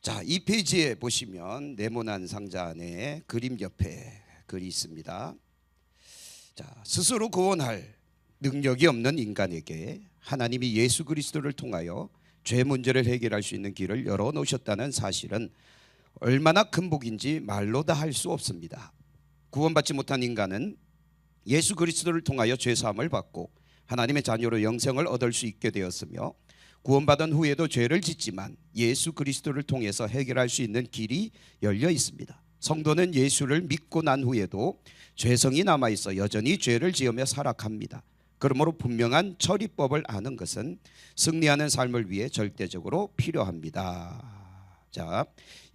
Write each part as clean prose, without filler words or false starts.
자, 이 페이지에 보시면 네모난 상자 안에 그림 옆에 글이 있습니다. 자, 스스로 구원할 능력이 없는 인간에게 하나님이 예수 그리스도를 통하여 죄 문제를 해결할 수 있는 길을 열어놓으셨다는 사실은 얼마나 큰 복인지 말로 다 할 수 없습니다. 구원받지 못한 인간은 예수 그리스도를 통하여 죄 사함을 받고 하나님의 자녀로 영생을 얻을 수 있게 되었으며, 구원받은 후에도 죄를 짓지만 예수 그리스도를 통해서 해결할 수 있는 길이 열려 있습니다. 성도는 예수를 믿고 난 후에도 죄성이 남아있어 여전히 죄를 지으며 살아갑니다. 그러므로 분명한 처리법을 아는 것은 승리하는 삶을 위해 절대적으로 필요합니다. 자,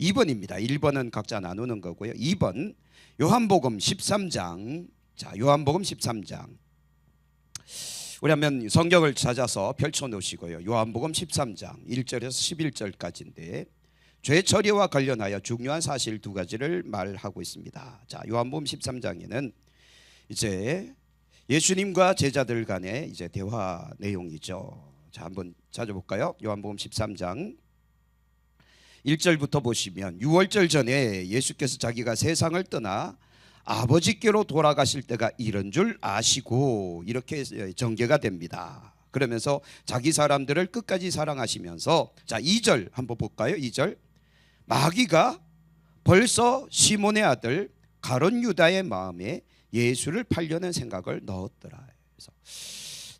2번입니다. 1번은 각자 나누는 거고요. 2번 요한복음 13장. 자, 요한복음 13장. 우리 한번 성경을 찾아서 펼쳐 놓으시고요. 요한복음 13장 1절에서 11절까지인데 죄 처리와 관련하여 중요한 사실 두 가지를 말하고 있습니다. 자, 요한복음 13장에는 이제 예수님과 제자들 간의 이제 대화 내용이죠. 자, 한번 찾아볼까요? 요한복음 13장 1절부터 보시면, 6월절 전에 예수께서 자기가 세상을 떠나 아버지께로 돌아가실 때가 이런 줄 아시고, 이렇게 전개가 됩니다. 그러면서 자기 사람들을 끝까지 사랑하시면서, 자, 2절 한번 볼까요? 2절. 마귀가 벌써 시몬의 아들 가룟 유다의 마음에 예수를 팔려는 생각을 넣었더라. 그래서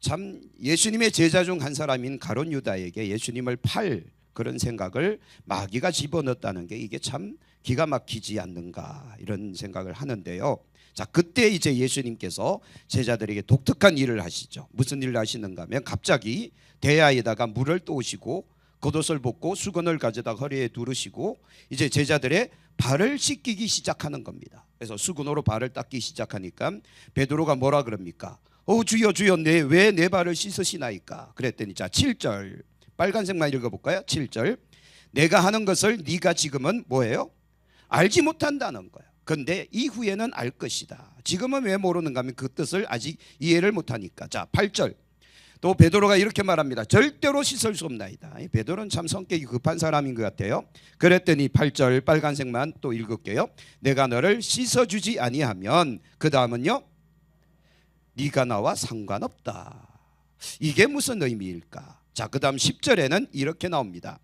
참 예수님의 제자 중 한 사람인 가룟 유다에게 예수님을 팔 그런 생각을 마귀가 집어넣었다는 게 이게 참 기가 막히지 않는가, 이런 생각을 하는데요. 자, 그때 이제 예수님께서 제자들에게 독특한 일을 하시죠. 무슨 일을 하시는가 하면, 갑자기 대야에다가 물을 떠오시고 겉옷을 벗고 수건을 가져다 허리에 두르시고 이제 제자들의 발을 씻기기 시작하는 겁니다. 그래서 수건으로 발을 닦기 시작하니까 베드로가 뭐라 그럽니까? 주여 주여, 왜 내 발을 씻으시나이까? 그랬더니, 자, 7절 빨간색만 읽어볼까요? 7절. 내가 하는 것을 네가 지금은 뭐예요? 알지 못한다는 거예요. 그런데 이후에는 알 것이다. 지금은 왜 모르는가 하면 그 뜻을 아직 이해를 못하니까. 자, 8절. 또 베드로가 이렇게 말합니다. 절대로 씻을 수 없나이다. 베드로는 참 성격이 급한 사람인 것 같아요. 그랬더니 8절 빨간색만 또 읽을게요. 내가 너를 씻어주지 아니하면, 그 다음은요, 네가 나와 상관없다. 이게 무슨 의미일까? 자, 그 다음 10절에는 이렇게 나옵니다.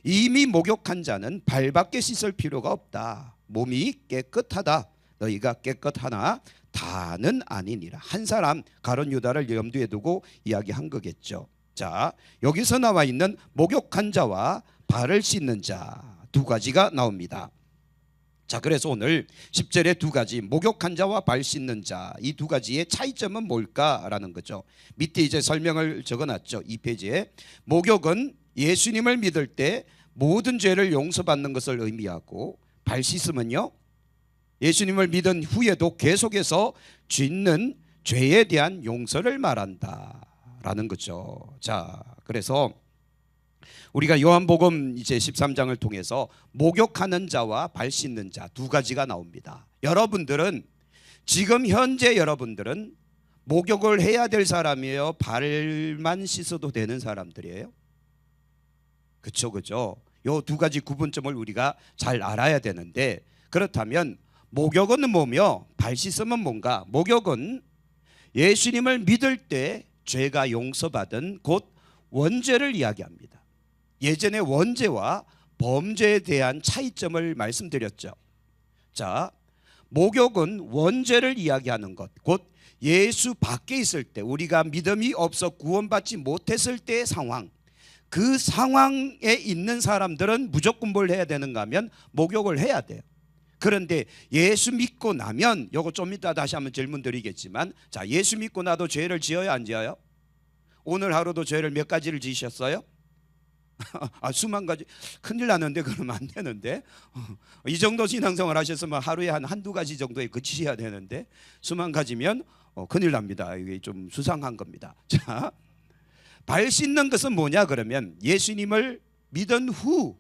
이미 목욕한 자는 발밖에 씻을 필요가 없다. 몸이 깨끗하다. 너희가 깨끗하나 다는 아니니라. 한 사람 가룟 유다를 염두에 두고 이야기한 거겠죠. 자, 여기서 나와 있는 목욕한 자와 발을 씻는 자 두 가지가 나옵니다. 자, 그래서 오늘 10절에 두 가지, 목욕한 자와 발 씻는 자, 이 두 가지의 차이점은 뭘까라는 거죠. 밑에 이제 설명을 적어놨죠. 이 페이지에. 목욕은 예수님을 믿을 때 모든 죄를 용서받는 것을 의미하고, 발 씻음은요, 예수님을 믿은 후에도 계속해서 짓는 죄에 대한 용서를 말한다라는 거죠. 자, 그래서 우리가 요한복음 이제 13장을 통해서 목욕하는 자와 발 씻는 자 두 가지가 나옵니다. 여러분들은 지금 현재 여러분들은 목욕을 해야 될 사람이에요? 발만 씻어도 되는 사람들이에요? 그렇죠, 그렇죠. 요 두 가지 구분점을 우리가 잘 알아야 되는데, 그렇다면 목욕은 뭐며 발 씻음은 뭔가? 목욕은 예수님을 믿을 때 죄가 용서받은 곧 원죄를 이야기합니다. 예전에 원죄와 범죄에 대한 차이점을 말씀드렸죠. 자, 목욕은 원죄를 이야기하는 것, 곧 예수 밖에 있을 때, 우리가 믿음이 없어 구원받지 못했을 때의 상황, 그 상황에 있는 사람들은 무조건 뭘 해야 되는가 하면 목욕을 해야 돼요. 그런데 예수 믿고 나면, 요거 좀 이따 다시 한번 질문 드리겠지만, 자, 예수 믿고 나도 죄를 지어요, 안 지어요? 오늘 하루도 죄를 몇 가지를 지으셨어요? 수만 가지. 큰일 나는데 그러면 안 되는데. 이 정도 신앙생활 하셨으면 하루에 한두 가지 정도에 그치셔야 되는데, 수만 가지면 큰일 납니다. 이게 좀 수상한 겁니다. 자, 발 씻는 것은 뭐냐 그러면, 예수님을 믿은 후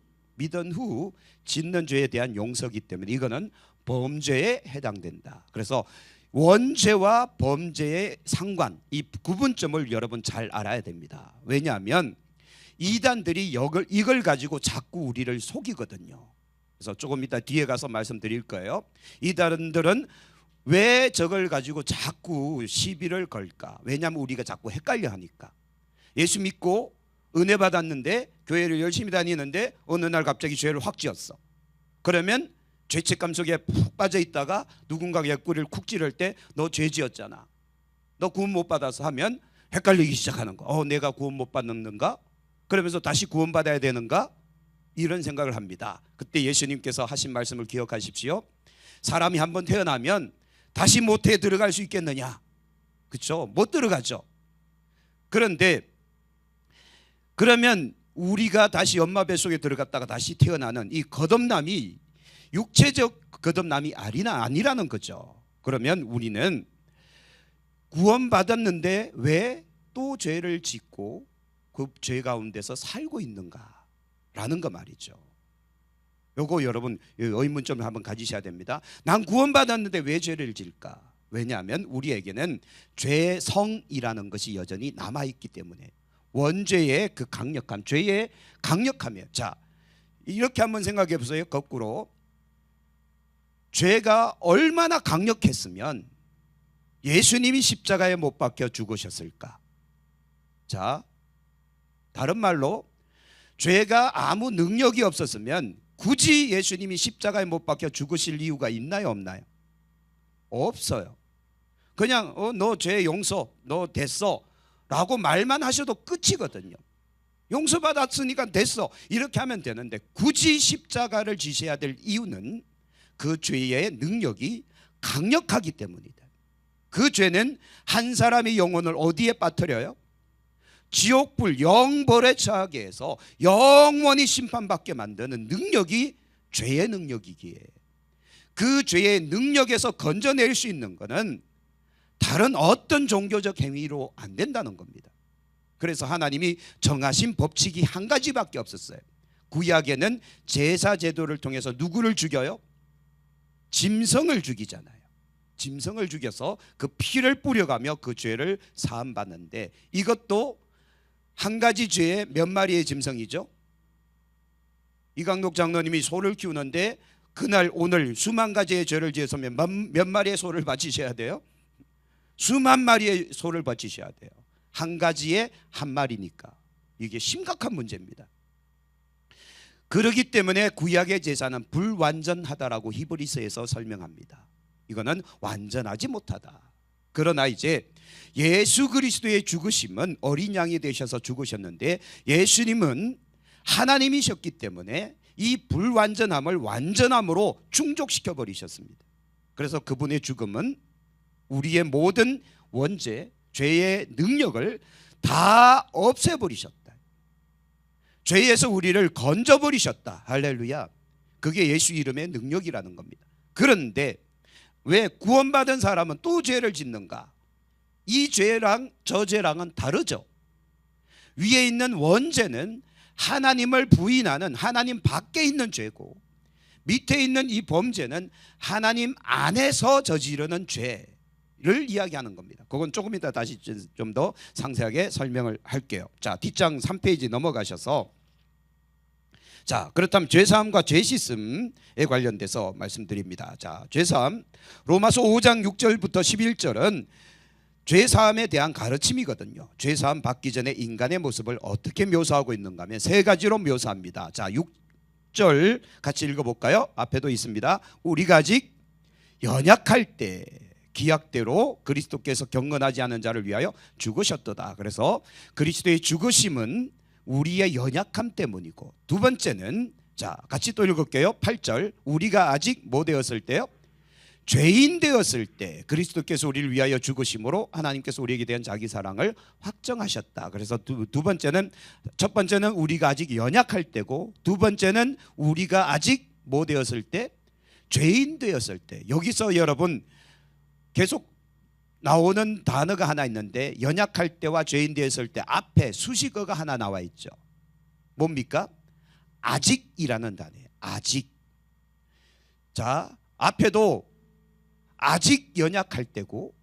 짓는 죄에 대한 용서이기 때문에 이거는 범죄에 해당된다. 그래서 원죄와 범죄의 상관, 이 구분점을 여러분 잘 알아야 됩니다. 왜냐하면 이단들이 이걸 가지고 자꾸 우리를 속이거든요. 그래서 조금 이따 뒤에 가서 말씀드릴 거예요. 이단들은 왜 저걸 가지고 자꾸 시비를 걸까? 왜냐하면 우리가 자꾸 헷갈려 하니까. 예수 믿고 은혜 받았는데 교회를 열심히 다니는데 어느 날 갑자기 죄를 확 지었어. 그러면 죄책감 속에 푹 빠져 있다가 누군가가 옆구리를 쿡 찌를 때 너 죄 지었잖아, 너 구원 못 받아서 하면 헷갈리기 시작하는 거. 내가 구원 못 받는가? 그러면서 다시 구원 받아야 되는가? 이런 생각을 합니다. 그때 예수님께서 하신 말씀을 기억하십시오. 사람이 한번 태어나면 다시 모태에 들어갈 수 있겠느냐? 그렇죠? 못 들어가죠. 그런데 그러면 우리가 다시 엄마 뱃속에 들어갔다가 다시 태어나는 이 거듭남이 육체적 거듭남이 아니라는 거죠. 그러면 우리는 구원받았는데 왜 또 죄를 짓고 그 죄 가운데서 살고 있는가라는 거 말이죠. 요거 여러분 의문점을 한번 가지셔야 됩니다. 난 구원받았는데 왜 죄를 질까? 왜냐하면 우리에게는 죄성이라는 것이 여전히 남아있기 때문에, 원죄의 그 강력함, 죄의 강력함이에요. 자, 이렇게 한번 생각해 보세요. 거꾸로 죄가 얼마나 강력했으면 예수님이 십자가에 못 박혀 죽으셨을까? 자, 다른 말로 죄가 아무 능력이 없었으면 굳이 예수님이 십자가에 못 박혀 죽으실 이유가 있나요, 없나요? 없어요. 그냥 너 죄 용서, 너 됐어 라고 말만 하셔도 끝이거든요. 용서받았으니까 됐어 이렇게 하면 되는데, 굳이 십자가를 지셔야 될 이유는 그 죄의 능력이 강력하기 때문이다. 그 죄는 한 사람의 영혼을 어디에 빠뜨려요? 지옥불 영벌에 처하게 해서 영원히 심판받게 만드는 능력이 죄의 능력이기에, 그 죄의 능력에서 건져낼 수 있는 것은 다른 어떤 종교적 행위로 안 된다는 겁니다. 그래서 하나님이 정하신 법칙이 한 가지밖에 없었어요. 구약에는 제사 제도를 통해서 누구를 죽여요? 짐승을 죽이잖아요. 짐승을 죽여서 그 피를 뿌려가며 그 죄를 사함받는데, 이것도 한 가지 죄에 몇 마리의 짐승이죠? 이강록 장로님이 소를 키우는데 그날 오늘 수만 가지의 죄를 지어서 몇 마리의 소를 바치셔야 돼요? 수만 마리의 소를 바치셔야 돼요. 한 가지에 한 마리니까 이게 심각한 문제입니다. 그렇기 때문에 구약의 제사는 불완전하다라고 히브리서에서 설명합니다. 이거는 완전하지 못하다. 그러나 이제 예수 그리스도의 죽으심은 어린 양이 되셔서 죽으셨는데, 예수님은 하나님이셨기 때문에 이 불완전함을 완전함으로 충족시켜 버리셨습니다. 그래서 그분의 죽음은 우리의 모든 원죄, 죄의 능력을 다 없애버리셨다. 죄에서 우리를 건져버리셨다. 할렐루야. 그게 예수 이름의 능력이라는 겁니다. 그런데 왜 구원받은 사람은 또 죄를 짓는가? 이 죄랑 저 죄랑은 다르죠. 위에 있는 원죄는 하나님을 부인하는, 하나님 밖에 있는 죄고, 밑에 있는 이 범죄는 하나님 안에서 저지르는 죄를 이야기하는 겁니다. 그건 조금 이따 다시 좀 더 상세하게 설명을 할게요. 자, 뒷장 3페이지 넘어가셔서, 자, 그렇다면 죄사함과 죄씻음에 관련돼서 말씀드립니다. 자, 죄사함, 로마서 5장 6절부터 11절은 죄사함에 대한 가르침이거든요. 죄사함 받기 전에 인간의 모습을 어떻게 묘사하고 있는가 하면 세 가지로 묘사합니다. 자, 6절 같이 읽어볼까요? 앞에도 있습니다. 우리가 아직 연약할 때 기약대로 그리스도께서 경건하지 않은 자를 위하여 죽으셨도다. 그래서 그리스도의 죽으심은 우리의 연약함 때문이고, 두 번째는, 자, 같이 또 읽을게요. 8절, 우리가 아직 뭐 되었을 때요? 죄인 되었을 때 그리스도께서 우리를 위하여 죽으심으로 하나님께서 우리에게 대한 자기 사랑을 확정하셨다. 그래서 두 번째는, 첫 번째는 우리가 아직 연약할 때고, 두 번째는 우리가 아직 뭐 되었을 때? 죄인 되었을 때. 여기서 여러분 계속 나오는 단어가 하나 있는데, 연약할 때와 죄인 되었을 때 앞에 수식어가 하나 나와 있죠. 뭡니까? 아직이라는 단어예요. 아직. 자, 앞에도 아직 연약할 때고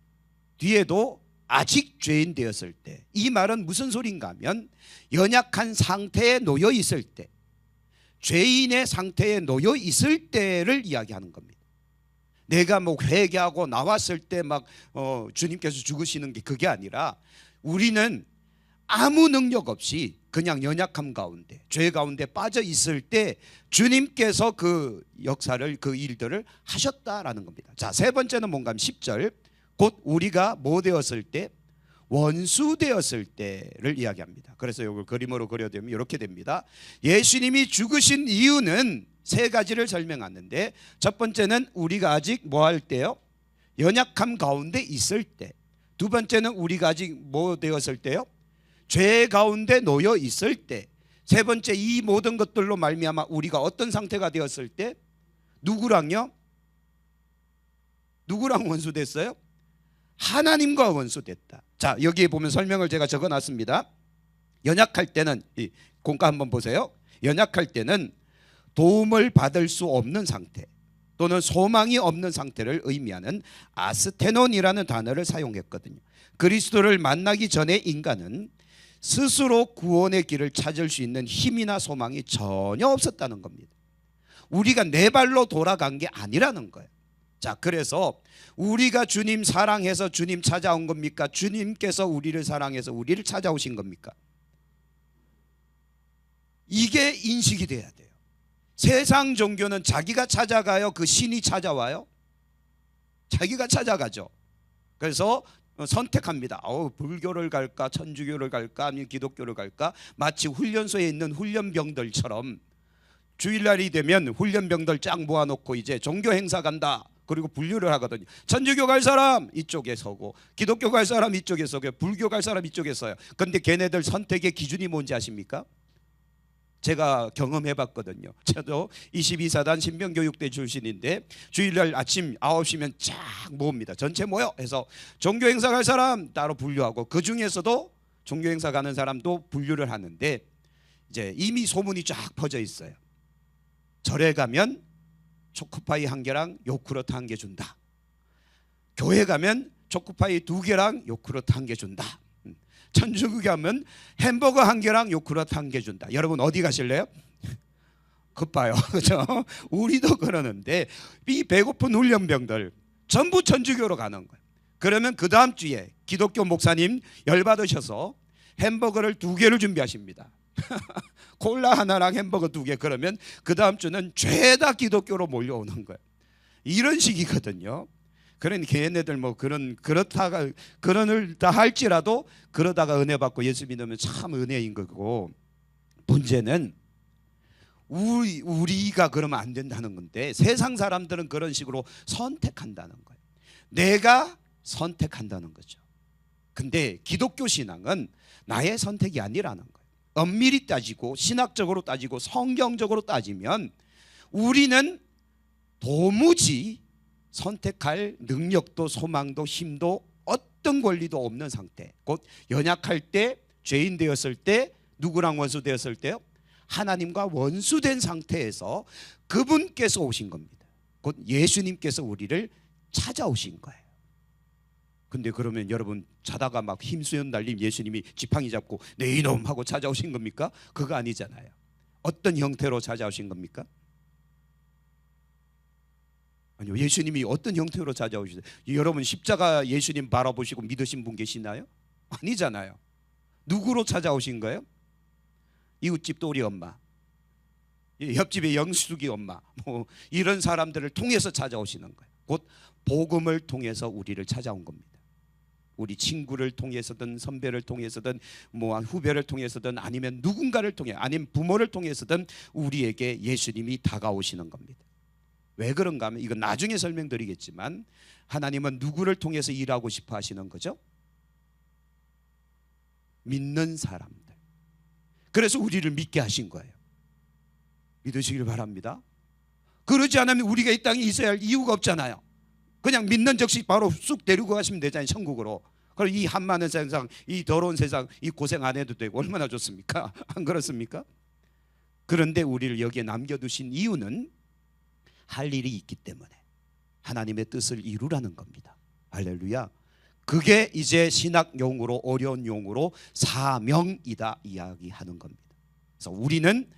뒤에도 아직 죄인 되었을 때, 이 말은 무슨 소린가 하면 연약한 상태에 놓여 있을 때, 죄인의 상태에 놓여 있을 때를 이야기하는 겁니다. 내가 뭐 회개하고 나왔을 때 막 주님께서 죽으시는 게 그게 아니라, 우리는 아무 능력 없이 그냥 연약함 가운데, 죄 가운데 빠져 있을 때 주님께서 그 역사를, 그 일들을 하셨다라는 겁니다. 자, 세 번째는 뭔가 하면 10절, 곧 우리가 뭐 되었을 때? 원수 되었을 때를 이야기합니다. 그래서 이걸 그림으로 그려되면 이렇게 됩니다. 예수님이 죽으신 이유는 세 가지를 설명하는데, 첫 번째는 우리가 아직 뭐 할 때요? 연약함 가운데 있을 때. 두 번째는 우리가 아직 뭐 되었을 때요? 죄 가운데 놓여 있을 때. 세 번째, 이 모든 것들로 말미암아 우리가 어떤 상태가 되었을 때? 누구랑요? 누구랑 원수됐어요? 하나님과 원수됐다. 자, 여기에 보면 설명을 제가 적어놨습니다. 연약할 때는, 이 공과 한번 보세요. 연약할 때는 도움을 받을 수 없는 상태 또는 소망이 없는 상태를 의미하는 아스테논이라는 단어를 사용했거든요. 그리스도를 만나기 전에 인간은 스스로 구원의 길을 찾을 수 있는 힘이나 소망이 전혀 없었다는 겁니다. 우리가 내 발로 돌아간 게 아니라는 거예요. 자, 그래서 우리가 주님 사랑해서 주님 찾아온 겁니까? 주님께서 우리를 사랑해서 우리를 찾아오신 겁니까? 이게 인식이 돼야 돼요. 세상 종교는 자기가 찾아가요? 그 신이 찾아와요? 자기가 찾아가죠. 그래서 선택합니다. 불교를 갈까, 천주교를 갈까, 아니면 기독교를 갈까? 마치 훈련소에 있는 훈련병들처럼 주일날이 되면 훈련병들 쫙 모아놓고 이제 종교 행사 간다. 그리고 분류를 하거든요. 천주교 갈 사람 이쪽에 서고, 기독교 갈 사람 이쪽에 서고, 불교 갈 사람 이쪽에 서요. 그런데 걔네들 선택의 기준이 뭔지 아십니까? 제가 경험해봤거든요. 저도 22사단 신병교육대 출신인데 주일날 아침 9시면 쫙 모읍니다. 전체 모여 해서 종교 행사 갈 사람 따로 분류하고, 그 중에서도 종교 행사 가는 사람도 분류를 하는데, 이제 이미 소문이 쫙 퍼져 있어요. 절에 가면 초코파이 1개랑 요구르트 1개 준다. 교회 가면 초코파이 2개랑 요구르트 1개 준다. 천주교 가면 햄버거 1개랑 요구르트 1개 준다. 여러분 어디 가실래요? 급봐요. 그렇죠? 우리도 그러는데, 이 배고픈 훈련병들 전부 천주교로 가는 거예요. 그러면 그 다음 주에 기독교 목사님 열받으셔서 햄버거를 2개를 준비하십니다. 콜라 하나랑 햄버거 2개. 그러면 그 다음 주는 죄다 기독교로 몰려오는 거예요. 이런 식이거든요. 그러니 걔네들 뭐 그렇다가 그러다 할지라도 그러다가 은혜 받고 예수 믿으면 참 은혜인 거고, 문제는 우리가 그러면 안 된다는 건데, 세상 사람들은 그런 식으로 선택한다는 거예요. 내가 선택한다는 거죠. 근데 기독교 신앙은 나의 선택이 아니라는 거예요. 엄밀히 따지고 신학적으로 따지고 성경적으로 따지면 우리는 도무지 선택할 능력도 소망도 힘도 어떤 권리도 없는 상태, 곧 연약할 때, 죄인 되었을 때, 누구랑 원수 되었을 때요? 하나님과 원수된 상태에서 그분께서 오신 겁니다. 곧 예수님께서 우리를 찾아오신 거예요. 근데 그러면 여러분 자다가 막 힘수연 날림 예수님이 지팡이 잡고 내 이놈 하고 찾아오신 겁니까? 그거 아니잖아요. 어떤 형태로 찾아오신 겁니까? 아니요, 예수님이 어떤 형태로 찾아오시죠? 여러분 십자가 예수님 바라보시고 믿으신 분 계시나요? 아니잖아요. 누구로 찾아오신 거예요? 이웃집 또리 엄마, 옆집의 영숙이 엄마, 뭐 이런 사람들을 통해서 찾아오시는 거예요. 곧 복음을 통해서 우리를 찾아온 겁니다. 우리 친구를 통해서든 선배를 통해서든 뭐 후배를 통해서든 아니면 누군가를 통해, 아니면 부모를 통해서든 우리에게 예수님이 다가오시는 겁니다. 왜 그런가 하면, 이건 나중에 설명드리겠지만, 하나님은 누구를 통해서 일하고 싶어 하시는 거죠? 믿는 사람들. 그래서 우리를 믿게 하신 거예요. 믿으시길 바랍니다. 그러지 않으면 우리가 이 땅에 있어야 할 이유가 없잖아요. 그냥 믿는 즉시 바로 쑥 데리고 가시면 되잖아요, 천국으로. 그럼 이 한많은 세상, 이 더러운 세상, 이 고생 안 해도 되고 얼마나 좋습니까? 안 그렇습니까? 그런데 우리를 여기에 남겨두신 이유는 할 일이 있기 때문에 하나님의 뜻을 이루라는 겁니다. 할렐루야. 그게 이제 신학 용어로, 어려운 용어로 사명이다 이야기하는 겁니다. 그래서 우리는,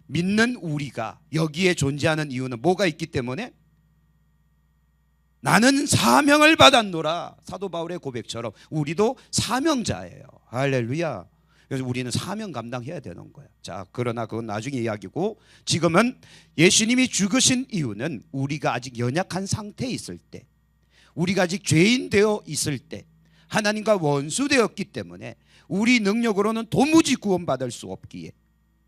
믿는 우리가 여기에 존재하는 이유는 뭐가 있기 때문에? 나는 사명을 받았노라. 사도 바울의 고백처럼 우리도 사명자예요. 할렐루야. 그래서 우리는 사명 감당해야 되는 거예요. 자, 그러나 그건 나중에 이야기고, 지금은 예수님이 죽으신 이유는 우리가 아직 연약한 상태에 있을 때, 우리가 아직 죄인 되어 있을 때, 하나님과 원수되었기 때문에 우리 능력으로는 도무지 구원받을 수 없기에,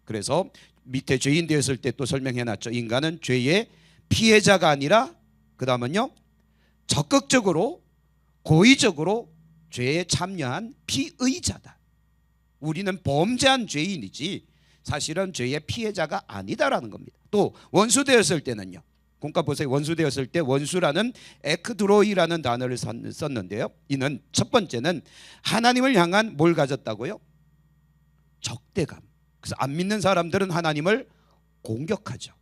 그래서 밑에 죄인 되었을 때 또 설명해놨죠. 인간은 죄의 피해자가 아니라 그 다음은요, 적극적으로 고의적으로 죄에 참여한 피의자다. 우리는 범죄한 죄인이지 사실은 죄의 피해자가 아니다라는 겁니다. 또 원수 되었을 때는요, 공과 보세요. 원수 되었을 때 원수라는 에크드로이라는 단어를 썼는데요, 이는 첫 번째는 하나님을 향한 뭘 가졌다고요? 적대감. 그래서 안 믿는 사람들은 하나님을 공격하죠.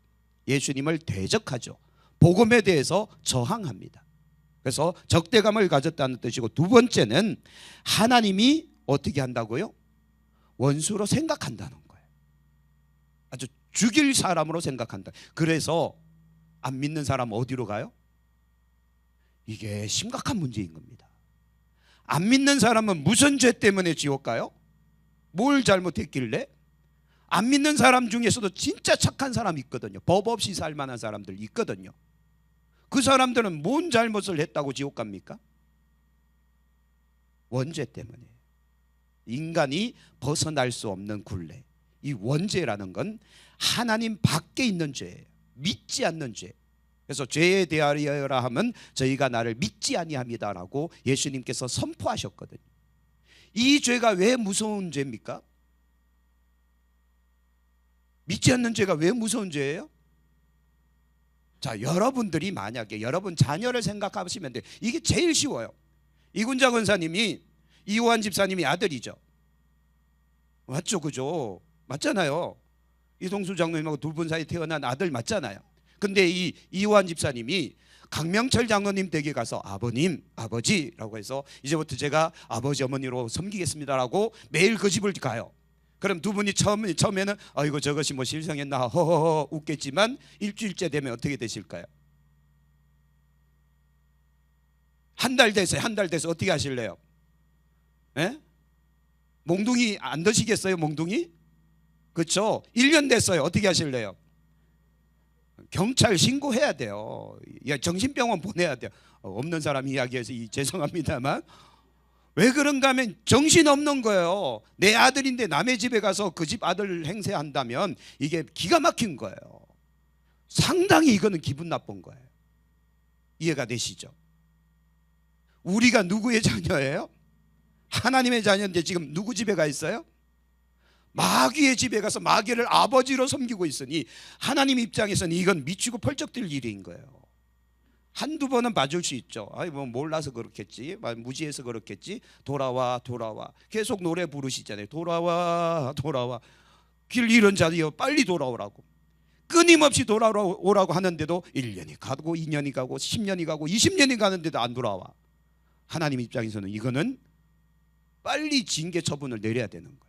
예수님을 대적하죠. 복음에 대해서 저항합니다. 그래서 적대감을 가졌다는 뜻이고, 두 번째는 하나님이 어떻게 한다고요? 원수로 생각한다는 거예요. 아주 죽일 사람으로 생각한다. 그래서 안 믿는 사람 어디로 가요? 이게 심각한 문제인 겁니다. 안 믿는 사람은 무슨 죄 때문에 지옥 가요? 뭘 잘못했길래? 안 믿는 사람 중에서도 진짜 착한 사람이 있거든요. 법 없이 살 만한 사람들 있거든요. 그 사람들은 뭔 잘못을 했다고 지옥 갑니까? 원죄 때문에. 인간이 벗어날 수 없는 굴레. 이 원죄라는 건 하나님 밖에 있는 죄예요. 믿지 않는 죄. 그래서 죄에 대하여라 하면 저희가 나를 믿지 아니함이다라고 예수님께서 선포하셨거든요. 이 죄가 왜 무서운 죄입니까? 믿지 않는 죄가 왜 무서운 죄예요? 자, 여러분들이 만약에 여러분 자녀를 생각하시면 돼요. 이게 제일 쉬워요. 이군자 권사님이 이호환 집사님이 아들이죠. 맞죠, 그죠? 맞잖아요. 이동수 장로님하고 두 분 사이 태어난 아들 맞잖아요. 근데 이 이호환 집사님이 강명철 장로님 댁에 가서 아버님, 아버지라고 해서 이제부터 제가 아버지 어머니로 섬기겠습니다라고 매일 그 집을 가요. 그럼 두 분이 처음에는 아이고 저것이 뭐 실성했나 허허허 웃겠지만 일주일째 되면 어떻게 되실까요? 한 달 됐어요. 한 달 돼서 어떻게 하실래요? 예? 몽둥이 안 드시겠어요? 몽둥이? 그렇죠? 1년 됐어요. 어떻게 하실래요? 경찰 신고해야 돼요. 정신병원 보내야 돼요. 없는 사람 이야기해서 죄송합니다만, 왜 그런가 하면 정신없는 거예요. 내 아들인데 남의 집에 가서 그 집 아들 행세한다면 이게 기가 막힌 거예요. 상당히 이거는 기분 나쁜 거예요. 이해가 되시죠? 우리가 누구의 자녀예요? 하나님의 자녀인데 지금 누구 집에 가 있어요? 마귀의 집에 가서 마귀를 아버지로 섬기고 있으니 하나님 입장에서는 이건 미치고 펄쩍 뛸 일인 거예요. 한두 번은 봐줄 수 있죠. 아이 뭐 몰라서 그렇겠지, 무지해서 그렇겠지. 돌아와 돌아와 계속 노래 부르시잖아요. 돌아와 돌아와 길 잃은 자여 빨리 돌아오라고 끊임없이 돌아오라고 하는데도 1년이 가고 2년이 가고 10년이 가고 20년이 가는데도 안 돌아와. 하나님 입장에서는 이거는 빨리 징계 처분을 내려야 되는 거예요.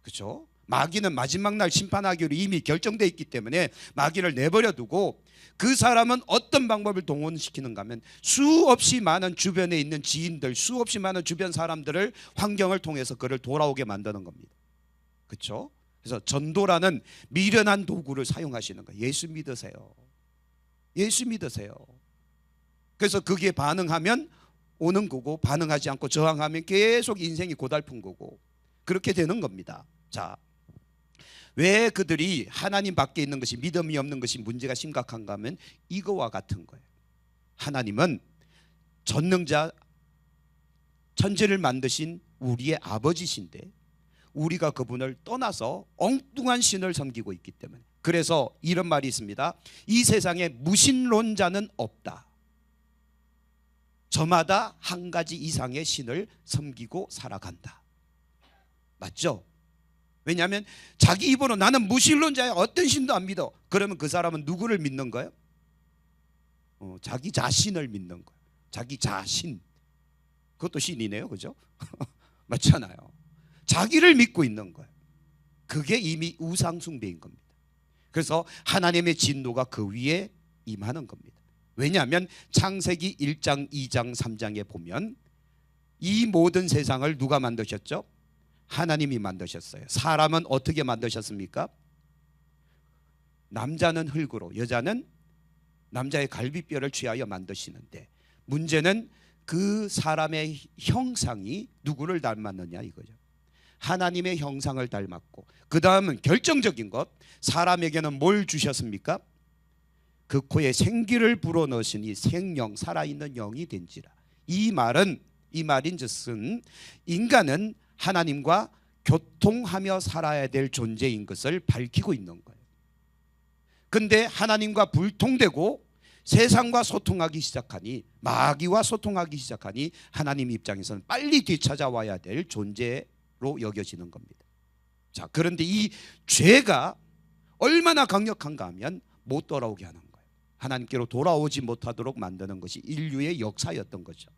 그렇죠? 마귀는 마지막 날 심판하기로 이미 결정되어 있기 때문에 마귀를 내버려 두고, 그 사람은 어떤 방법을 동원시키는가 하면 수없이 많은 주변에 있는 지인들, 수없이 많은 주변 사람들을, 환경을 통해서 그를 돌아오게 만드는 겁니다. 그렇죠? 그래서 전도라는 미련한 도구를 사용하시는 거예요. 예수 믿으세요. 예수 믿으세요. 그래서 그게 반응하면 오는 거고, 반응하지 않고 저항하면 계속 인생이 고달픈 거고, 그렇게 되는 겁니다. 자, 왜 그들이 하나님 밖에 있는 것이, 믿음이 없는 것이 문제가 심각한가 하면 이거와 같은 거예요. 하나님은 전능자, 천지를 만드신 우리의 아버지신데 우리가 그분을 떠나서 엉뚱한 신을 섬기고 있기 때문에, 그래서 이런 말이 있습니다. 이 세상에 무신론자는 없다. 저마다 한 가지 이상의 신을 섬기고 살아간다. 맞죠? 왜냐하면 자기 입으로 나는 무신론자야, 어떤 신도 안 믿어. 그러면 그 사람은 누구를 믿는 거예요? 자기 자신을 믿는 거예요. 자기 자신. 그것도 신이네요, 그죠? 맞잖아요. 자기를 믿고 있는 거예요. 그게 이미 우상 숭배인 겁니다. 그래서 하나님의 진노가 그 위에 임하는 겁니다. 왜냐하면 창세기 1장, 2장, 3장에 보면 이 모든 세상을 누가 만드셨죠? 하나님이 만드셨어요. 사람은 어떻게 만드셨습니까? 남자는 흙으로, 여자는 남자의 갈비뼈를 취하여 만드시는데, 문제는 그 사람의 형상이 누구를 닮았느냐 이거죠. 하나님의 형상을 닮았고, 그 다음은 결정적인 것, 사람에게는 뭘 주셨습니까? 그 코에 생기를 불어넣으시니 생명, 살아있는 영이 된지라. 이 말인즉슨 인간은 하나님과 교통하며 살아야 될 존재인 것을 밝히고 있는 거예요. 근데 하나님과 불통되고 세상과 소통하기 시작하니, 마귀와 소통하기 시작하니 하나님 입장에서는 빨리 뒤찾아와야 될 존재로 여겨지는 겁니다. 자, 그런데 이 죄가 얼마나 강력한가 하면 못 돌아오게 하는 거예요. 하나님께로 돌아오지 못하도록 만드는 것이 인류의 역사였던 거죠.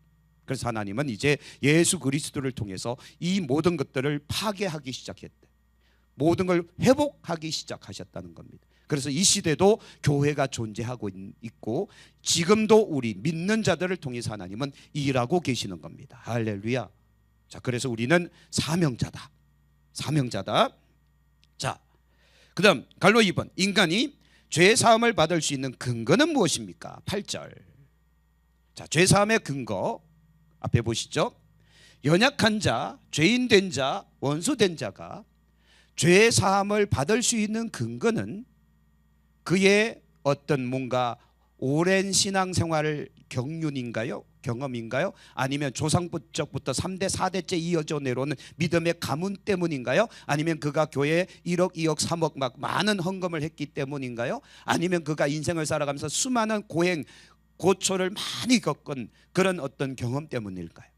그래서 하나님은 이제 예수 그리스도를 통해서 이 모든 것들을 파괴하기 시작했대. 모든 걸 회복하기 시작하셨다는 겁니다. 그래서 이 시대도 교회가 존재하고 있고 지금도 우리 믿는 자들을 통해서 하나님은 일하고 계시는 겁니다. 할렐루야. 자, 그래서 우리는 사명자다. 자, 그 다음 갈로 2번, 인간이 죄사함을 받을 수 있는 근거는 무엇입니까? 8절. 자, 죄사함의 근거 앞에 보시죠. 연약한 자, 죄인 된 자, 원수 된 자가 죄사함을 받을 수 있는 근거는 그의 어떤 뭔가 오랜 신앙생활 경륜인가요? 경험인가요? 아니면 조상적부터 3대 4대째 이어져 내려오는 믿음의 가문 때문인가요? 아니면 그가 교회에 1억 2억 3억 막 많은 헌금을 했기 때문인가요? 아니면 그가 인생을 살아가면서 수많은 고행 고초를 많이 겪은 그런 어떤 경험 때문일까요?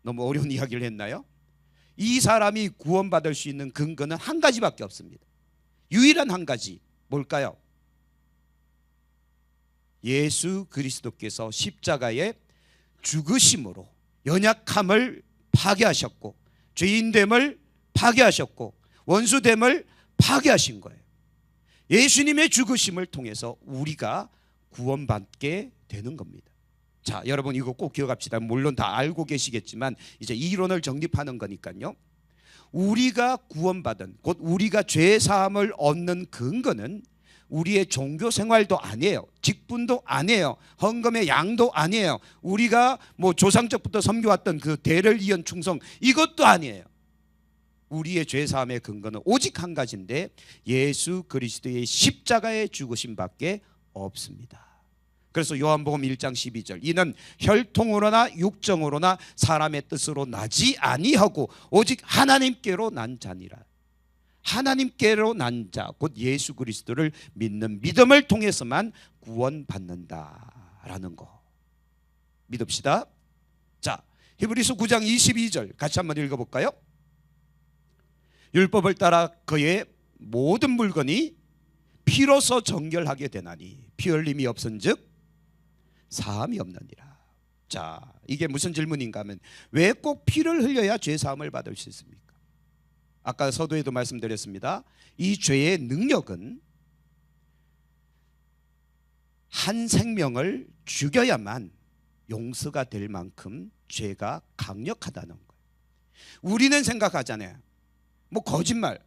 너무 어려운 이야기를 했나요? 이 사람이 구원받을 수 있는 근거는 한 가지밖에 없습니다. 유일한 한 가지, 뭘까요? 예수 그리스도께서 십자가의 죽으심으로 연약함을 파괴하셨고, 죄인됨을 파괴하셨고, 원수됨을 파괴하신 거예요. 예수님의 죽으심을 통해서 우리가 구원받게 되는 겁니다. 자, 여러분 이거 꼭 기억합시다. 물론 다 알고 계시겠지만 이제 이론을 정립하는 거니까요. 우리가 구원받은, 곧 우리가 죄사함을 얻는 근거는 우리의 종교 생활도 아니에요. 직분도 아니에요. 헌금의 양도 아니에요. 우리가 뭐 조상적부터 섬겨왔던 그 대를 이은 충성, 이것도 아니에요. 우리의 죄사함의 근거는 오직 한 가지인데 예수 그리스도의 십자가의 죽으심밖에 없습니다. 그래서 요한복음 1장 12절, 이는 혈통으로나 육정으로나 사람의 뜻으로 나지 아니하고 오직 하나님께로 난 자니라. 하나님께로 난 자, 곧 예수 그리스도를 믿는 믿음을 통해서만 구원받는다라는 거 믿읍시다. 자, 히브리서 9장 22절 같이 한번 읽어볼까요? 율법을 따라 그의 모든 물건이 피로서 정결하게 되나니 피 흘림이 없은즉 사함이 없느니라. 자, 이게 무슨 질문인가 하면 왜 꼭 피를 흘려야 죄 사함을 받을 수 있습니까? 아까 서두에도 말씀드렸습니다. 이 죄의 능력은 한 생명을 죽여야만 용서가 될 만큼 죄가 강력하다는 거예요. 우리는 생각하잖아요. 뭐 거짓말,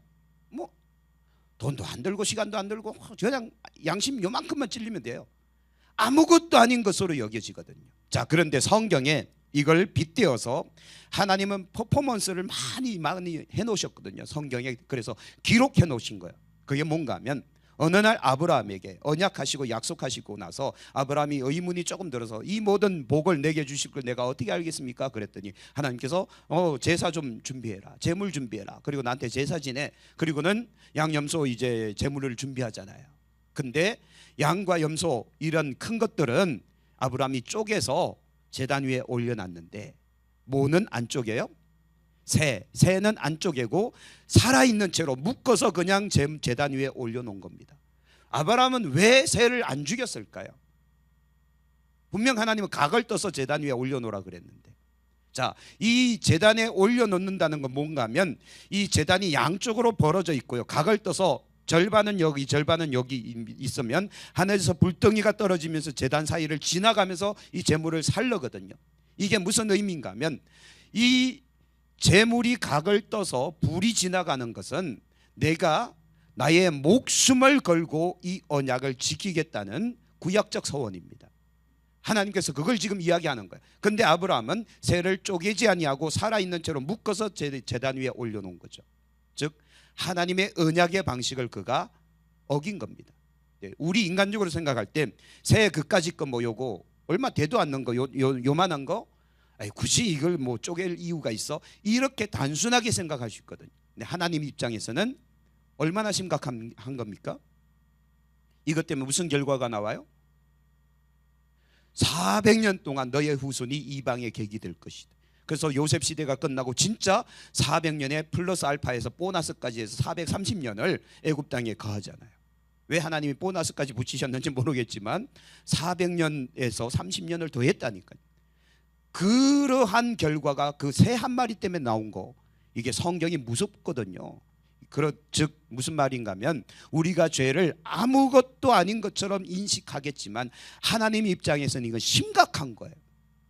뭐 돈도 안 들고 시간도 안 들고 그냥 양심 요만큼만 찔리면 돼요. 아무것도 아닌 것으로 여겨지거든요. 자, 그런데 성경에 이걸 빗대어서 하나님은 퍼포먼스를 많이 해놓으셨거든요. 성경에 그래서 기록해 놓으신 거예요. 그게 뭔가 하면 어느 날 아브라함에게 언약하시고 약속하시고 나서 아브라함이 의문이 조금 들어서 이 모든 복을 내게 주실 걸 내가 어떻게 알겠습니까? 그랬더니 하나님께서 제사 좀 준비해라, 제물 준비해라, 그리고 나한테 제사 지내, 그리고는 양염소 이제 제물을 준비하잖아요. 근데 양과 염소 이런 큰 것들은 아브라함이 쪼개서 제단 위에 올려놨는데 뭐는 안 쪼개요? 새는 안 쪼개고 살아있는 채로 묶어서 그냥 제단 위에 올려놓은 겁니다. 아브라함은 왜 새를 안 죽였을까요? 분명 하나님은 각을 떠서 제단 위에 올려놓으라 그랬는데, 자, 이 제단에 올려놓는다는 건 뭔가 하면 이 제단이 양쪽으로 벌어져 있고요, 각을 떠서 절반은 여기 절반은 여기 있으면 하늘에서 불덩이가 떨어지면서 제단 사이를 지나가면서 이 제물을 살르거든요. 이게 무슨 의미인가 하면 이 제물이 각을 떠서 불이 지나가는 것은 내가 나의 목숨을 걸고 이 언약을 지키겠다는 구약적 서원입니다. 하나님께서 그걸 지금 이야기하는 거예요. 근데 아브라함은 새를 쪼개지 아니하고 살아있는 채로 묶어서 제단 위에 올려놓은 거죠. 즉 하나님의 언약의 방식을 그가 어긴 겁니다. 우리 인간적으로 생각할 때 새 그까짓 거 뭐 요거 얼마 되도 않는 거 요만한 거 굳이 이걸 뭐 쪼갤 이유가 있어? 이렇게 단순하게 생각할 수 있거든요. 근데 하나님 입장에서는 얼마나 심각한 겁니까? 이것 때문에 무슨 결과가 나와요? 400년 동안 너의 후손이 이방의 객이 될 것이다. 그래서 요셉 시대가 끝나고 진짜 400년에 플러스 알파에서 보너스까지 해서 430년을 애굽 땅에 거하잖아요. 왜 하나님이 보너스까지 붙이셨는지 모르겠지만 400년에서 30년을 더했다니까요. 그러한 결과가 그 새 한 마리 때문에 나온 거, 이게 성경이 무섭거든요. 즉 무슨 말인가 하면 우리가 죄를 아무것도 아닌 것처럼 인식하겠지만 하나님 입장에서는 이건 심각한 거예요.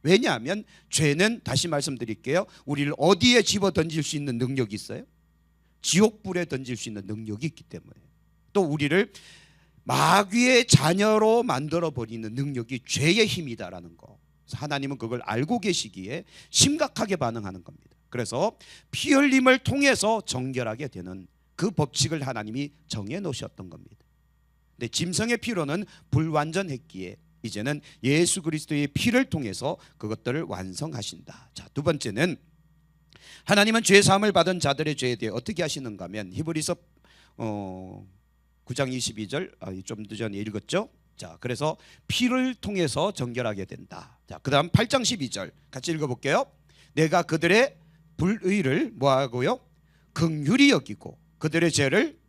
왜냐하면 죄는, 다시 말씀드릴게요, 우리를 어디에 집어 던질 수 있는 능력이 있어요? 지옥불에 던질 수 있는 능력이 있기 때문에, 또 우리를 마귀의 자녀로 만들어 버리는 능력이 죄의 힘이다라는 거, 하나님은 그걸 알고 계시기에 심각하게 반응하는 겁니다. 그래서 피 흘림을 통해서 정결하게 되는 그 법칙을 하나님이 정해 놓으셨던 겁니다. 근데 짐승의 피로는 불완전했기에 이제는 예수 그리스도의 피를 통해서 그것들을 완성하신다. 자, 두 번째는 하나님은 죄 사함을 받은 자들의 죄에 대해 어떻게 하시는가 하면 히브리서 9장 22절 좀 전에 읽었죠. 자, 그래서 피를 통해서 정결하게 된다. 자, 그다음 8장 12절 같이 읽어볼게요. 내가 그들의 불의를 뭐하고요? 긍휼히 여기고 그들의 죄를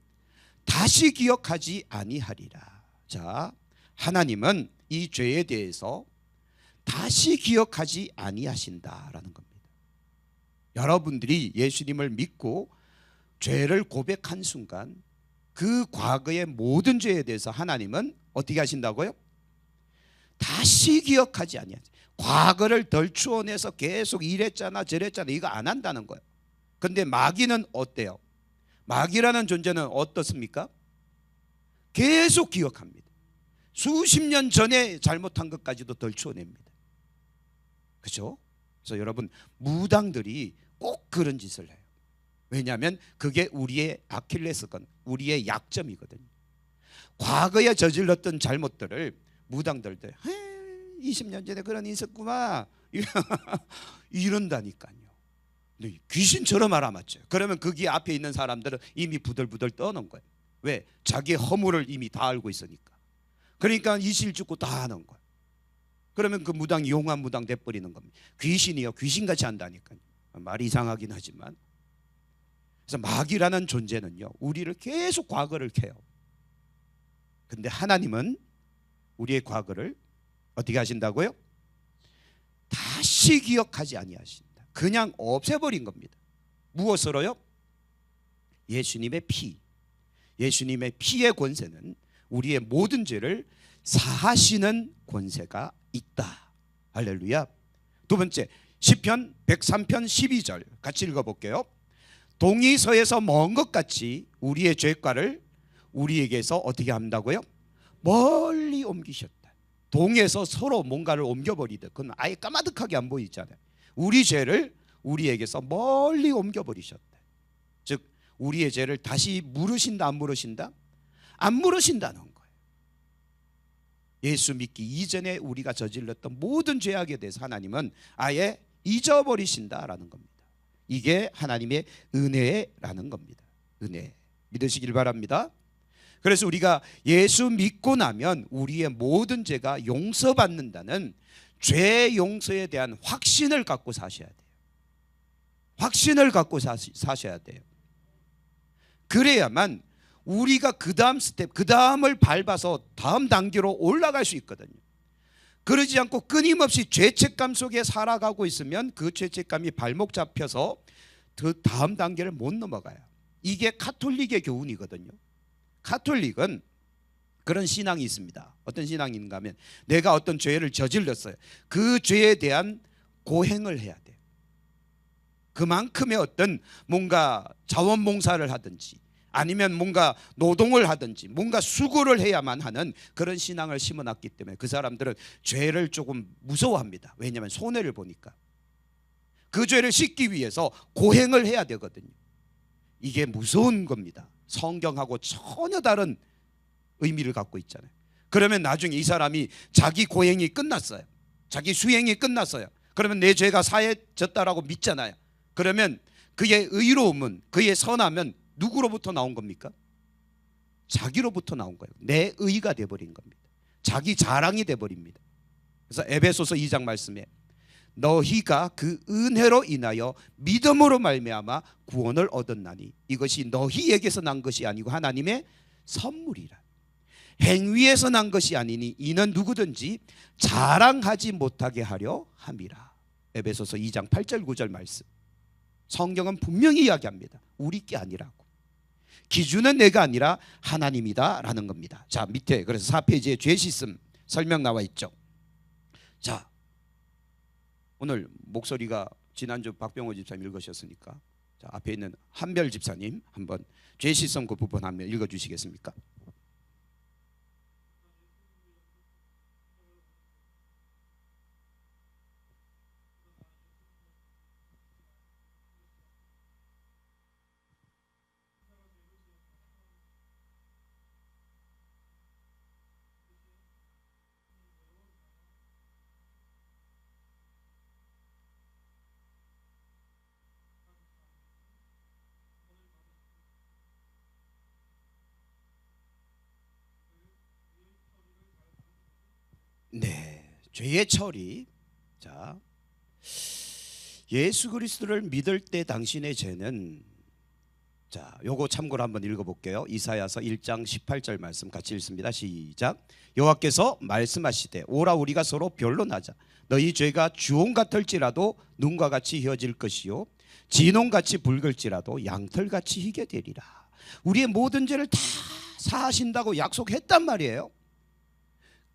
다시 기억하지 아니하리라. 자, 하나님은 이 죄에 대해서 다시 기억하지 아니하신다라는 겁니다. 여러분들이 예수님을 믿고 죄를 고백한 순간 그 과거의 모든 죄에 대해서 하나님은 어떻게 하신다고요? 다시 기억하지 아니하지. 과거를 덜 추원해서 계속 이랬잖아 저랬잖아 이거 안 한다는 거예요. 근데 마귀는 어때요? 마귀라는 존재는 어떻습니까? 계속 기억합니다. 수십 년 전에 잘못한 것까지도 덜 추워냅니다. 그렇죠? 그래서 여러분, 무당들이 꼭 그런 짓을 해요. 왜냐하면 그게 우리의 아킬레스건, 우리의 약점이거든요. 과거에 저질렀던 잘못들을 무당들도 20년 전에 그런 일 있었구만 이런다니까요. 귀신처럼 알아맞죠. 그러면 거기 앞에 있는 사람들은 이미 부들부들 떠는 거예요. 왜? 자기의 허물을 이미 다 알고 있으니까. 그러니까 이실 죽고 다 하는 거예요. 그러면 그 무당이 용한 무당 돼버리는 겁니다. 귀신이요, 귀신같이 한다니까요. 말이 이상하긴 하지만. 그래서 마귀라는 존재는요, 우리를 계속 과거를 캐요. 근데 하나님은 우리의 과거를 어떻게 하신다고요? 다시 기억하지 아니하신다. 그냥 없애버린 겁니다. 무엇으로요? 예수님의 피. 예수님의 피의 권세는 우리의 모든 죄를 사하시는 권세가 있다. 할렐루야. 두 번째, 시편 103편 12절 같이 읽어볼게요. 동이 서에서 먼 것 같이 우리의 죄가를 우리에게서 어떻게 한다고요? 멀리 옮기셨다. 동에서 서로 뭔가를 옮겨버리듯, 그건 아예 까마득하게 안 보이잖아요. 우리 죄를 우리에게서 멀리 옮겨버리셨다. 즉 우리의 죄를 다시 물으신다 안 물으신다? 안 물으신다는 거예요. 예수 믿기 이전에 우리가 저질렀던 모든 죄악에 대해서 하나님은 아예 잊어버리신다라는 겁니다. 이게 하나님의 은혜라는 겁니다. 은혜 믿으시길 바랍니다. 그래서 우리가 예수 믿고 나면 우리의 모든 죄가 용서받는다는 죄 용서에 대한 확신을 갖고 사셔야 돼요. 확신을 갖고 사셔야 돼요. 그래야만 우리가 그 다음 스텝, 그 다음을 밟아서 다음 단계로 올라갈 수 있거든요. 그러지 않고 끊임없이 죄책감 속에 살아가고 있으면 그 죄책감이 발목 잡혀서 그 다음 단계를 못 넘어가요. 이게 가톨릭의 교훈이거든요. 가톨릭은 그런 신앙이 있습니다. 어떤 신앙인가 하면 내가 어떤 죄를 저질렀어요. 그 죄에 대한 고행을 해야 돼요. 그만큼의 어떤 뭔가 자원봉사를 하든지 아니면 뭔가 노동을 하든지 뭔가 수고를 해야만 하는 그런 신앙을 심어놨기 때문에 그 사람들은 죄를 조금 무서워합니다. 왜냐하면 손해를 보니까. 그 죄를 씻기 위해서 고행을 해야 되거든요. 이게 무서운 겁니다. 성경하고 전혀 다른 의미를 갖고 있잖아요. 그러면 나중에 이 사람이 자기 고행이 끝났어요. 자기 수행이 끝났어요. 그러면 내 죄가 사해졌다라고 믿잖아요. 그러면 그의 의로움은, 그의 선함은 누구로부터 나온 겁니까? 자기로부터 나온 거예요. 내 의가 돼버린 겁니다. 자기 자랑이 돼버립니다. 그래서 에베소서 2장 말씀에 너희가 그 은혜로 인하여 믿음으로 말미암아 구원을 얻었나니 이것이 너희에게서 난 것이 아니고 하나님의 선물이라. 행위에서 난 것이 아니니 이는 누구든지 자랑하지 못하게 하려 함이라. 에베소서 2장 8절 9절 말씀. 성경은 분명히 이야기합니다. 우리 게 아니라고. 기준은 내가 아니라 하나님이다 라는 겁니다. 자, 밑에 그래서 4페이지에 죄 씻음 설명 나와 있죠. 자, 오늘 목소리가 지난주 박병호 집사님 읽으셨으니까 자, 앞에 있는 한별 집사님 한번 죄 씻음 그 부분 한번 읽어주시겠습니까? 네, 죄의 처리. 자, 예수 그리스도를 믿을 때 당신의 죄는 자, 요거 참고로 한번 읽어볼게요. 이사야서 1장 18절 말씀 같이 읽습니다. 시작. 여호와께서 말씀하시되 오라 우리가 서로 변론하자. 너희 죄가 주홍 같을지라도 눈과 같이 휘어질 것이요 진홍같이 붉을지라도 양털같이 희게 되리라. 우리의 모든 죄를 다 사하신다고 약속했단 말이에요.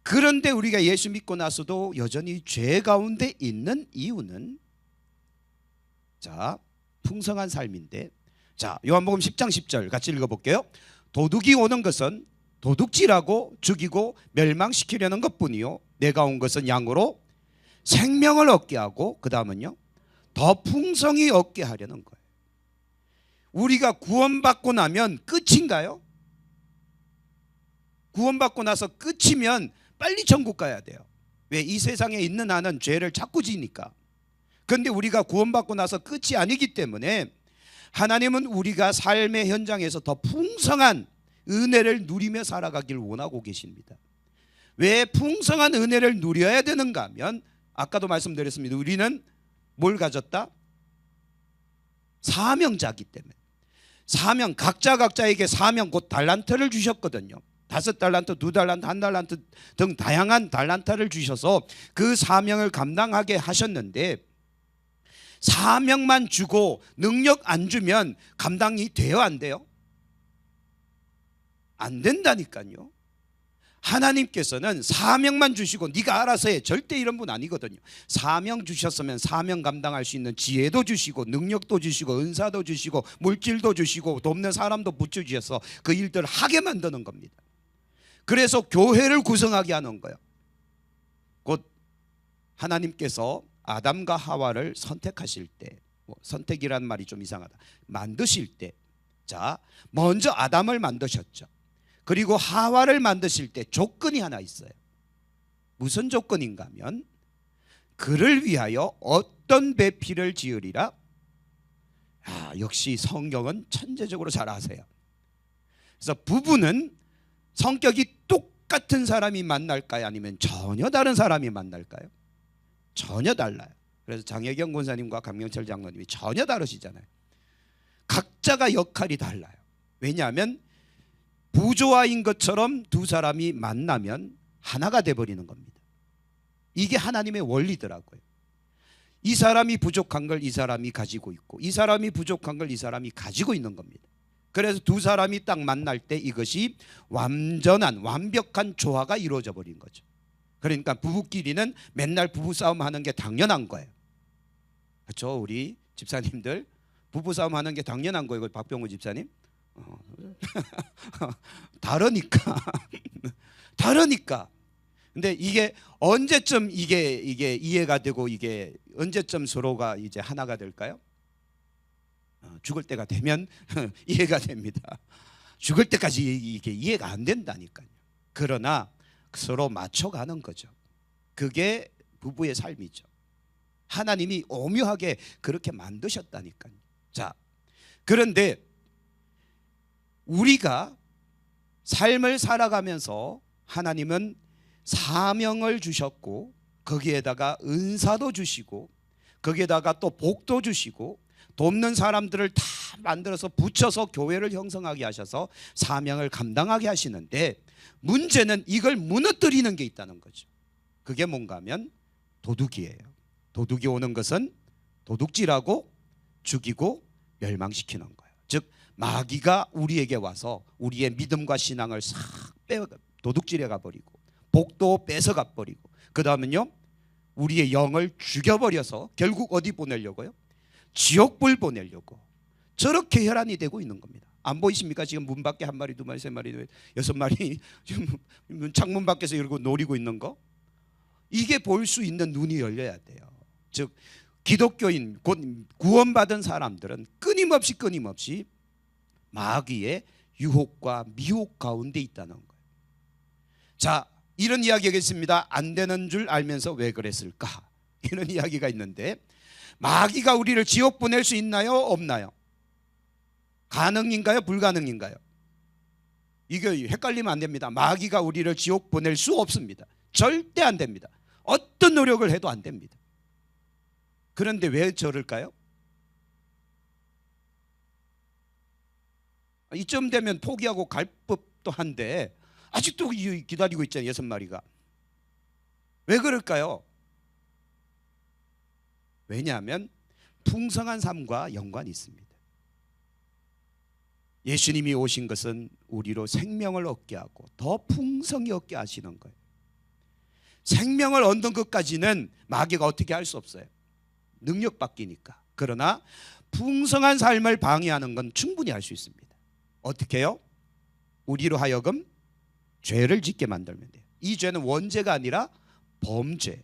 그런데 우리가 예수 믿고 나서도 여전히 죄 가운데 있는 이유는 자, 풍성한 삶인데 자, 요한복음 10장 10절 같이 읽어볼게요. 도둑이 오는 것은 도둑질하고 죽이고 멸망시키려는 것뿐이요 내가 온 것은 양으로 생명을 얻게 하고 그 다음은요 더 풍성히 얻게 하려는 거예요. 우리가 구원받고 나면 끝인가요? 구원받고 나서 끝이면 빨리 천국 가야 돼요. 왜? 이 세상에 있는 한은 죄를 자꾸 지니까. 그런데 우리가 구원받고 나서 끝이 아니기 때문에 하나님은 우리가 삶의 현장에서 더 풍성한 은혜를 누리며 살아가길 원하고 계십니다. 왜 풍성한 은혜를 누려야 되는가 하면 아까도 말씀드렸습니다. 우리는 뭘 가졌다? 사명자기 때문에. 사명, 각자에게 사명 곧 달란트를 주셨거든요. 5달란트, 2달란트, 1달란트 등 다양한 달란트를 주셔서 그 사명을 감당하게 하셨는데 사명만 주고 능력 안 주면 감당이 돼요, 안 돼요? 안 된다니까요. 하나님께서는 사명만 주시고 네가 알아서 해 절대 이런 분 아니거든요. 사명 주셨으면 사명 감당할 수 있는 지혜도 주시고 능력도 주시고 은사도 주시고 물질도 주시고 돕는 사람도 붙여주셔서 그 일들을 하게 만드는 겁니다. 그래서 교회를 구성하게 하는 거예요. 곧 하나님께서 아담과 하와를 선택하실 때 선택이란 말이 좀 이상하다. 만드실 때 자, 먼저 아담을 만드셨죠. 그리고 하와를 만드실 때 조건이 하나 있어요. 무슨 조건인가 하면 그를 위하여 어떤 배필을 지으리라. 역시 성경은 천재적으로 잘 아세요. 그래서 부부는 성격이 똑같은 사람이 만날까요? 아니면 전혀 다른 사람이 만날까요? 전혀 달라요. 그래서 장혜경 권사님과 강명철 장로님이 전혀 다르시잖아요. 각자가 역할이 달라요. 왜냐하면 부조화인 것처럼 두 사람이 만나면 하나가 돼버리는 겁니다. 이게 하나님의 원리더라고요. 이 사람이 부족한 걸 이 사람이 가지고 있고 이 사람이 부족한 걸 이 사람이 가지고 있는 겁니다. 그래서 두 사람이 딱 만날 때 이것이 완전한 완벽한 조화가 이루어져 버린 거죠. 그러니까 부부끼리는 맨날 부부싸움 하는 게 당연한 거예요. 그렇죠? 우리 집사님들 부부싸움 하는 게 당연한 거예요. 박병호 집사님. 다르니까. 다르니까. 근데 이게 언제쯤 이게 이해가 되고 이게 언제쯤 서로가 이제 하나가 될까요? 죽을 때가 되면 이해가 됩니다. 죽을 때까지 이게 이해가 안 된다니까요. 그러나 서로 맞춰가는 거죠. 그게 부부의 삶이죠. 하나님이 오묘하게 그렇게 만드셨다니까요. 자, 그런데 우리가 삶을 살아가면서 하나님은 사명을 주셨고 거기에다가 은사도 주시고 거기에다가 또 복도 주시고 돕는 사람들을 다 만들어서 붙여서 교회를 형성하게 하셔서 사명을 감당하게 하시는데 문제는 이걸 무너뜨리는 게 있다는 거죠. 그게 뭔가 하면 도둑이에요. 도둑이 오는 것은 도둑질하고 죽이고 멸망시키는 거예요. 즉 마귀가 우리에게 와서 우리의 믿음과 신앙을 싹 도둑질해 가버리고 복도 뺏어가 버리고 그 다음은요 우리의 영을 죽여버려서 결국 어디 보내려고요? 지옥불 보내려고 저렇게 혈안이 되고 있는 겁니다. 안 보이십니까? 지금 문 밖에 한 마리, 두 마리, 세 마리, 여섯 마리 지금 창문 밖에서 이러고 노리고 있는 거. 이게 볼 수 있는 눈이 열려야 돼요. 즉 기독교인 곧 구원받은 사람들은 끊임없이 마귀의 유혹과 미혹 가운데 있다는 거예요. 자, 이런 이야기가 있습니다. 안 되는 줄 알면서 왜 그랬을까? 이런 이야기가 있는데 마귀가 우리를 지옥 보낼 수 있나요? 없나요? 가능인가요? 불가능인가요? 이게 헷갈리면 안 됩니다. 마귀가 우리를 지옥 보낼 수 없습니다. 절대 안 됩니다. 어떤 노력을 해도 안 됩니다. 그런데 왜 저럴까요? 이쯤 되면 포기하고 갈 법도 한데 아직도 기다리고 있잖아요. 6마리가. 왜 그럴까요? 왜냐하면 풍성한 삶과 연관이 있습니다. 예수님이 오신 것은 우리로 생명을 얻게 하고 더 풍성히 얻게 하시는 거예요. 생명을 얻는 것까지는 마귀가 어떻게 할 수 없어요. 능력 바뀌니까. 그러나 풍성한 삶을 방해하는 건 충분히 할 수 있습니다. 어떻게 해요? 우리로 하여금 죄를 짓게 만들면 돼요. 이 죄는 원죄가 아니라 범죄.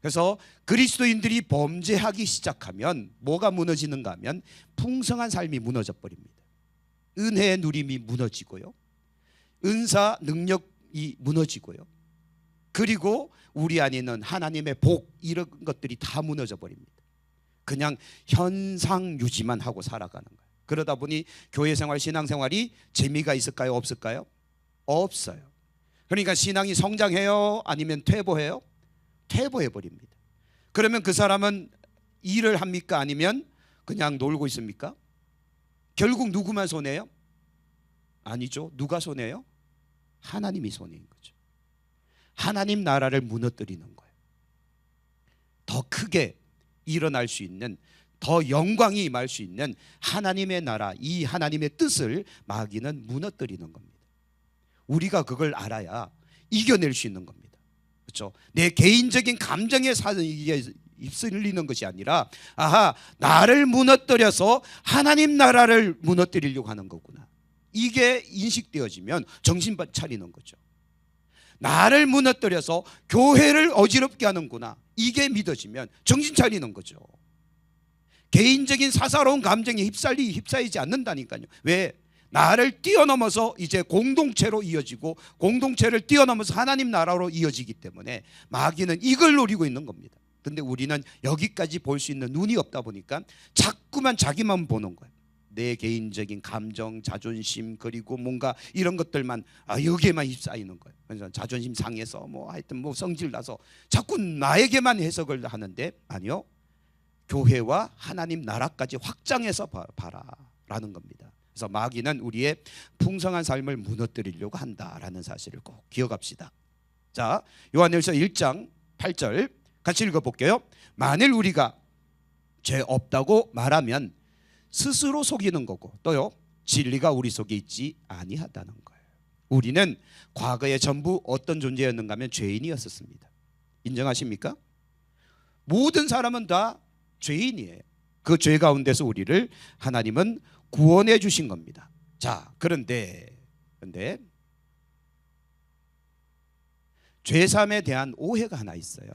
그래서 그리스도인들이 범죄하기 시작하면 뭐가 무너지는가 하면 풍성한 삶이 무너져 버립니다. 은혜의 누림이 무너지고요. 은사 능력이 무너지고요. 그리고 우리 안에 있는 하나님의 복 이런 것들이 다 무너져 버립니다. 그냥 현상 유지만 하고 살아가는 거예요. 그러다 보니 교회 생활, 신앙 생활이 재미가 있을까요? 없을까요? 없어요. 그러니까 신앙이 성장해요? 아니면 퇴보해요? 퇴보해 버립니다. 그러면 그 사람은 일을 합니까? 아니면 그냥 놀고 있습니까? 결국 누구만 손해요? 아니죠. 누가 손해요? 하나님이 손해인 거죠. 하나님 나라를 무너뜨리는 거예요. 더 크게 일어날 수 있는, 더 영광이 임할 수 있는 하나님의 나라, 이 하나님의 뜻을 마귀는 무너뜨리는 겁니다. 우리가 그걸 알아야 이겨낼 수 있는 겁니다. 그렇죠? 내 개인적인 감정에 휩쓸리는 것이 아니라 아하, 나를 무너뜨려서 하나님 나라를 무너뜨리려고 하는 거구나. 이게 인식되어지면 정신 차리는 거죠. 나를 무너뜨려서 교회를 어지럽게 하는구나. 이게 믿어지면 정신 차리는 거죠. 개인적인 사사로운 감정에 휩싸이지 않는다니까요. 왜? 나를 뛰어넘어서 이제 공동체로 이어지고 공동체를 뛰어넘어서 하나님 나라로 이어지기 때문에 마귀는 이걸 노리고 있는 겁니다. 근데 우리는 여기까지 볼 수 있는 눈이 없다 보니까 자꾸만 자기만 보는 거예요. 내 개인적인 감정, 자존심, 그리고 뭔가 이런 것들만 여기에만 휩싸이는 거예요. 그래서 자존심 상해서 하여튼 성질 나서 자꾸 나에게만 해석을 하는데 아니요. 교회와 하나님 나라까지 확장해서 봐라라는 겁니다. 그래서 마귀는 우리의 풍성한 삶을 무너뜨리려고 한다라는 사실을 꼭 기억합시다. 자, 요한일서 1장 8절 같이 읽어볼게요. 만일 우리가 죄 없다고 말하면 스스로 속이는 거고, 또요 진리가 우리 속에 있지 아니하다는 거예요. 우리는 과거에 전부 어떤 존재였는가 하면 죄인이었었습니다. 인정하십니까? 모든 사람은 다 죄인이에요. 그 죄 가운데서 우리를 하나님은 구원해 주신 겁니다. 자, 그런데 죄삼에 대한 오해가 하나 있어요.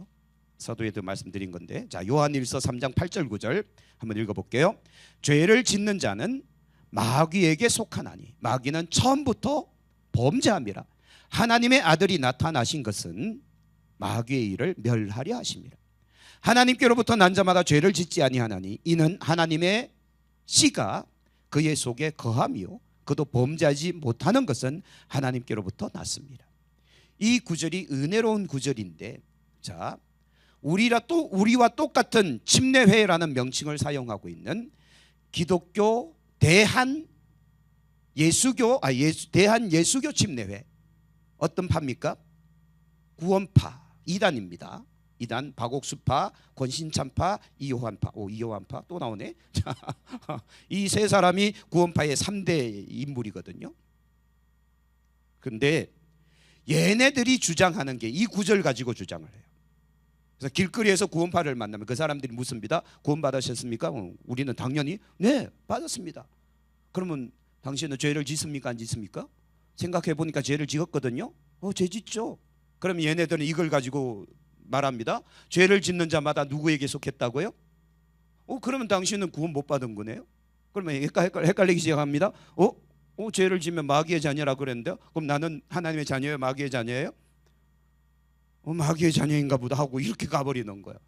서두에도 말씀드린 건데, 자, 요한일서 3장 8절 9절 한번 읽어볼게요. 죄를 짓는 자는 마귀에게 속하나니 마귀는 처음부터 범죄함이라. 하나님의 아들이 나타나신 것은 마귀의 일을 멸하려 하심이라. 하나님께로부터 난 자마다 죄를 짓지 아니하나니 이는 하나님의 씨가 그의 속에 거함이요 그도 범죄하지 못하는 것은 하나님께로부터 났습니다. 이 구절이 은혜로운 구절인데, 자, 우리와 똑같은 침례회라는 명칭을 사용하고 있는 기독교 대한 예수교 침례회, 어떤 파입니까? 구원파 2단입니다. 2단 박옥수파, 권신찬파, 이호환파. 이호환파 또 나오네. 이 세 사람이 구원파의 3대 인물이거든요. 그런데 얘네들이 주장하는 게 이 구절 가지고 주장을 해요. 그래서 길거리에서 구원파를 만나면 그 사람들이 묻습니다. 구원 받으셨습니까? 우리는 당연히 네, 받았습니다. 그러면 당신은 죄를 짓습니까? 안 짓습니까? 생각해 보니까 죄를 지었거든요. 죄 짓죠. 그러면 얘네들은 이걸 가지고 말합니다. 죄를 짓는 자마다 누구에게 속했다고요? 그러면 당신은 구원 못 받은 거네요. 그러면 헷갈리기 시작합니다. 죄를 지면 마귀의 자녀라고 그랬는데, 그럼 나는 하나님의 자녀예요? 마귀의 자녀예요? 마귀의 자녀인가 보다 하고 이렇게 가버리는 거예요.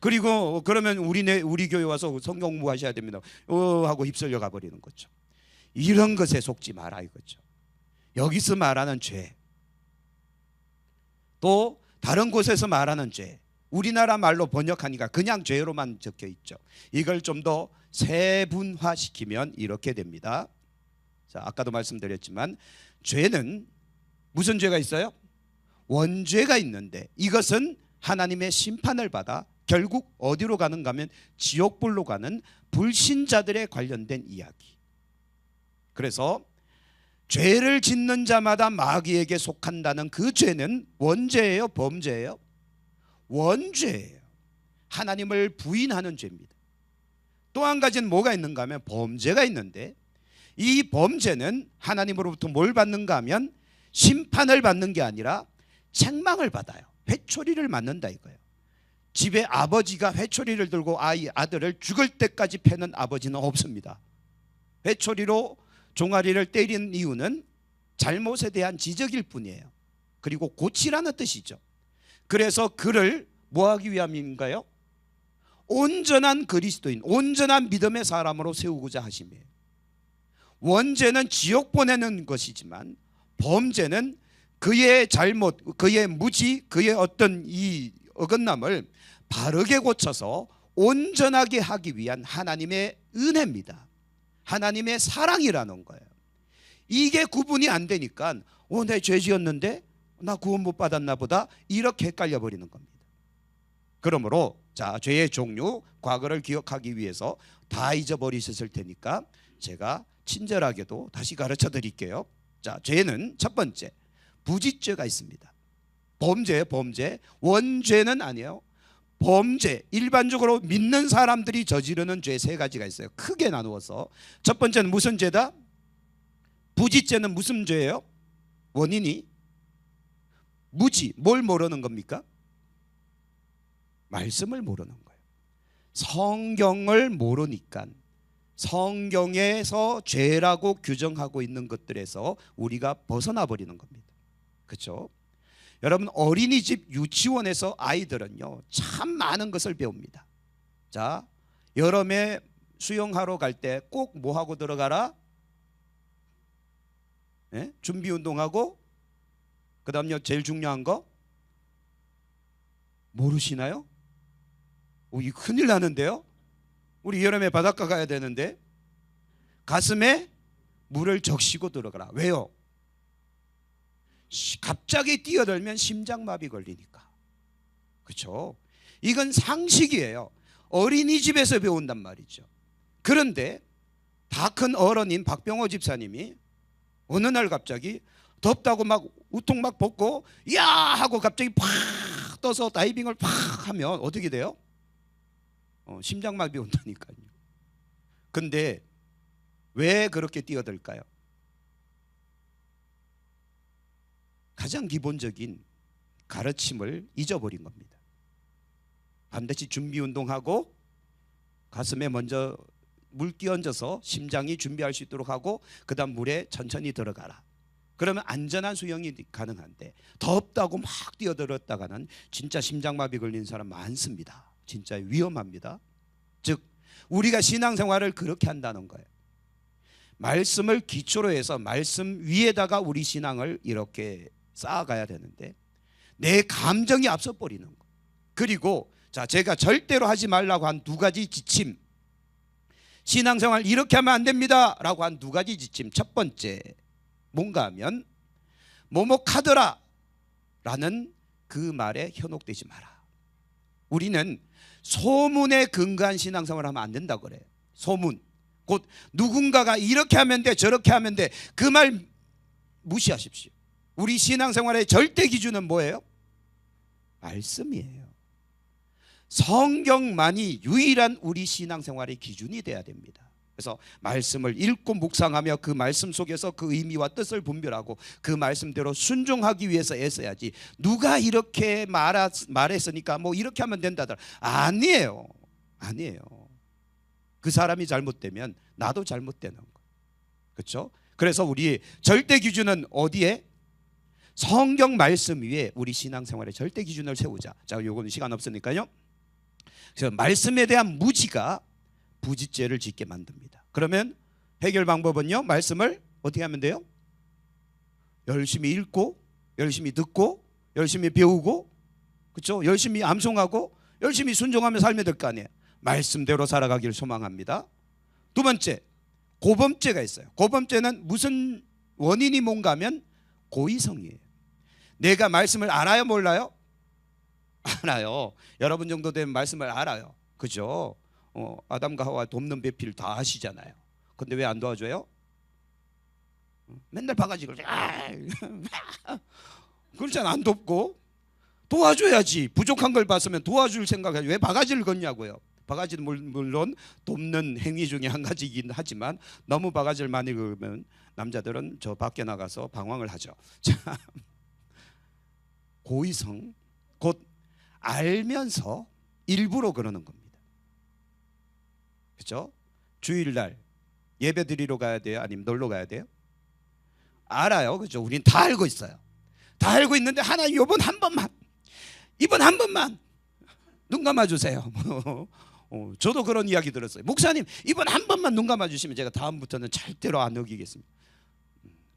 그리고 그러면 우리 교회 와서 성경 공부하셔야 됩니다. 하고 휩쓸려 가버리는 거죠. 이런 것에 속지 마라 이거죠. 여기서 말하는 죄, 또 다른 곳에서 말하는 죄, 우리나라 말로 번역하니까 그냥 죄로만 적혀 있죠. 이걸 좀 더 세분화시키면 이렇게 됩니다. 자, 아까도 말씀드렸지만 죄는 무슨 죄가 있어요? 원죄가 있는데 이것은 하나님의 심판을 받아 결국 어디로 가는가 하면 지옥불로 가는 불신자들에 관련된 이야기. 그래서 죄를 짓는 자마다 마귀에게 속한다는 그 죄는 원죄예요, 범죄예요? 원죄예요. 하나님을 부인하는 죄입니다. 또 한 가지는 뭐가 있는가 하면 범죄가 있는데, 이 범죄는 하나님으로부터 뭘 받는가 하면 심판을 받는 게 아니라 책망을 받아요. 회초리를 맞는다 이거예요. 집에 아버지가 회초리를 들고 아들을 죽을 때까지 패는 아버지는 없습니다. 회초리로 종아리를 때리는 이유는 잘못에 대한 지적일 뿐이에요. 그리고 고치라는 뜻이죠. 그래서 그를 뭐하기 위함인가요? 온전한 그리스도인, 온전한 믿음의 사람으로 세우고자 하심이에요. 원죄는 지옥 보내는 것이지만 범죄는 그의 잘못, 그의 무지, 그의 어떤 이 어긋남을 바르게 고쳐서 온전하게 하기 위한 하나님의 은혜입니다. 하나님의 사랑이라는 거예요. 이게 구분이 안 되니까 내 죄 지었는데 나 구원 못 받았나 보다, 이렇게 헷갈려 버리는 겁니다. 그러므로 자, 죄의 종류, 과거를 기억하기 위해서 다 잊어버리셨을 테니까 제가 친절하게도 다시 가르쳐 드릴게요. 자, 죄는 첫 번째 부짓죄가 있습니다. 범죄예요, 범죄. 원죄는 아니에요. 범죄, 일반적으로 믿는 사람들이 저지르는 죄 세 가지가 있어요. 크게 나누어서. 첫 번째는 무슨 죄다? 부짓죄는 무슨 죄예요? 원인이 무지, 뭘 모르는 겁니까? 말씀을 모르는 거예요. 성경을 모르니까 성경에서 죄라고 규정하고 있는 것들에서 우리가 벗어나 버리는 겁니다. 그렇죠? 여러분, 어린이집 유치원에서 아이들은요 참 많은 것을 배웁니다. 자, 여름에 수영하러 갈 때 꼭 뭐 하고 들어가라? 네? 준비 운동하고, 그 다음요 제일 중요한 거 모르시나요? 이거 큰일 나는데요. 우리 여름에 바닷가 가야 되는데 가슴에 물을 적시고 들어가라. 왜요? 갑자기 뛰어들면 심장마비 걸리니까. 그렇죠? 이건 상식이에요. 어린이집에서 배운단 말이죠. 그런데 다 큰 어른인 박병호 집사님이 어느 날 갑자기 덥다고 막 우통 막 벗고 야 하고 갑자기 팍 떠서 다이빙을 팍 하면 어떻게 돼요? 심장마비 온다니까요. 근데 왜 그렇게 뛰어들까요? 가장 기본적인 가르침을 잊어버린 겁니다. 반드시 준비 운동하고 가슴에 먼저 물 끼얹어서 심장이 준비할 수 있도록 하고 그 다음 물에 천천히 들어가라. 그러면 안전한 수영이 가능한데 덥다고 막 뛰어들었다가는 진짜 심장마비 걸린 사람 많습니다. 진짜 위험합니다. 즉 우리가 신앙생활을 그렇게 한다는 거예요. 말씀을 기초로 해서 말씀 위에다가 우리 신앙을 이렇게 쌓아가야 되는데 내 감정이 앞서 버리는 거. 그리고 자, 제가 절대로 하지 말라고 한 두 가지 지침, 신앙생활 이렇게 하면 안 됩니다 라고 한 두 가지 지침. 첫 번째 뭔가 하면 뭐뭐하더라 라는 그 말에 현혹되지 마라. 우리는 소문에 근거한 신앙생활을 하면 안 된다고 그래요. 소문, 곧 누군가가 이렇게 하면 돼 저렇게 하면 돼 그 말 무시하십시오. 우리 신앙생활의 절대 기준은 뭐예요? 말씀이에요. 성경만이 유일한 우리 신앙생활의 기준이 돼야 됩니다. 그래서 말씀을 읽고 묵상하며 그 말씀 속에서 그 의미와 뜻을 분별하고 그 말씀대로 순종하기 위해서 애써야지. 누가 이렇게 말했으니까 뭐 이렇게 하면 된다더라. 아니에요. 아니에요. 그 사람이 잘못되면 나도 잘못되는 거예요. 그렇죠? 그래서 우리 절대 기준은 어디에? 성경 말씀 위에 우리 신앙생활의 절대 기준을 세우자. 자, 요거는 시간 없으니까요. 그래서 말씀에 대한 무지가 부지죄를 짓게 만듭니다. 그러면 해결 방법은요, 말씀을 어떻게 하면 돼요? 열심히 읽고 열심히 듣고 열심히 배우고, 그렇죠? 열심히 암송하고 열심히 순종하며 살면 될 거 아니에요. 말씀대로 살아가기를 소망합니다. 두 번째, 고범죄가 있어요. 고범죄는 무슨 원인이 뭔가 하면 고의성이에요. 내가 말씀을 알아요 몰라요? 알아요. 여러분 정도 되면 말씀을 알아요. 그죠? 아담과 하와 돕는 배필 다 아시잖아요. 근데 왜 안 도와줘요? 맨날 바가지를 그렇잖아. 안 돕고 도와줘야지. 부족한 걸 봤으면 도와줄 생각하지 왜 바가지를 걷냐고요. 바가지는 물론 돕는 행위 중에 한 가지이긴 하지만 너무 바가지를 많이 걸면 남자들은 저 밖에 나가서 방황을 하죠. 자, 고의성, 곧 알면서 일부러 그러는 겁니다. 그렇죠? 주일날 예배 드리러 가야 돼요? 아니면 놀러 가야 돼요? 알아요. 그렇죠? 우린 다 알고 있어요. 다 알고 있는데 하나님 이번 한 번만 눈 감아주세요. 저도 그런 이야기 들었어요. 목사님 이번 한 번만 눈 감아주시면 제가 다음부터는 절대로 안 어기겠습니다.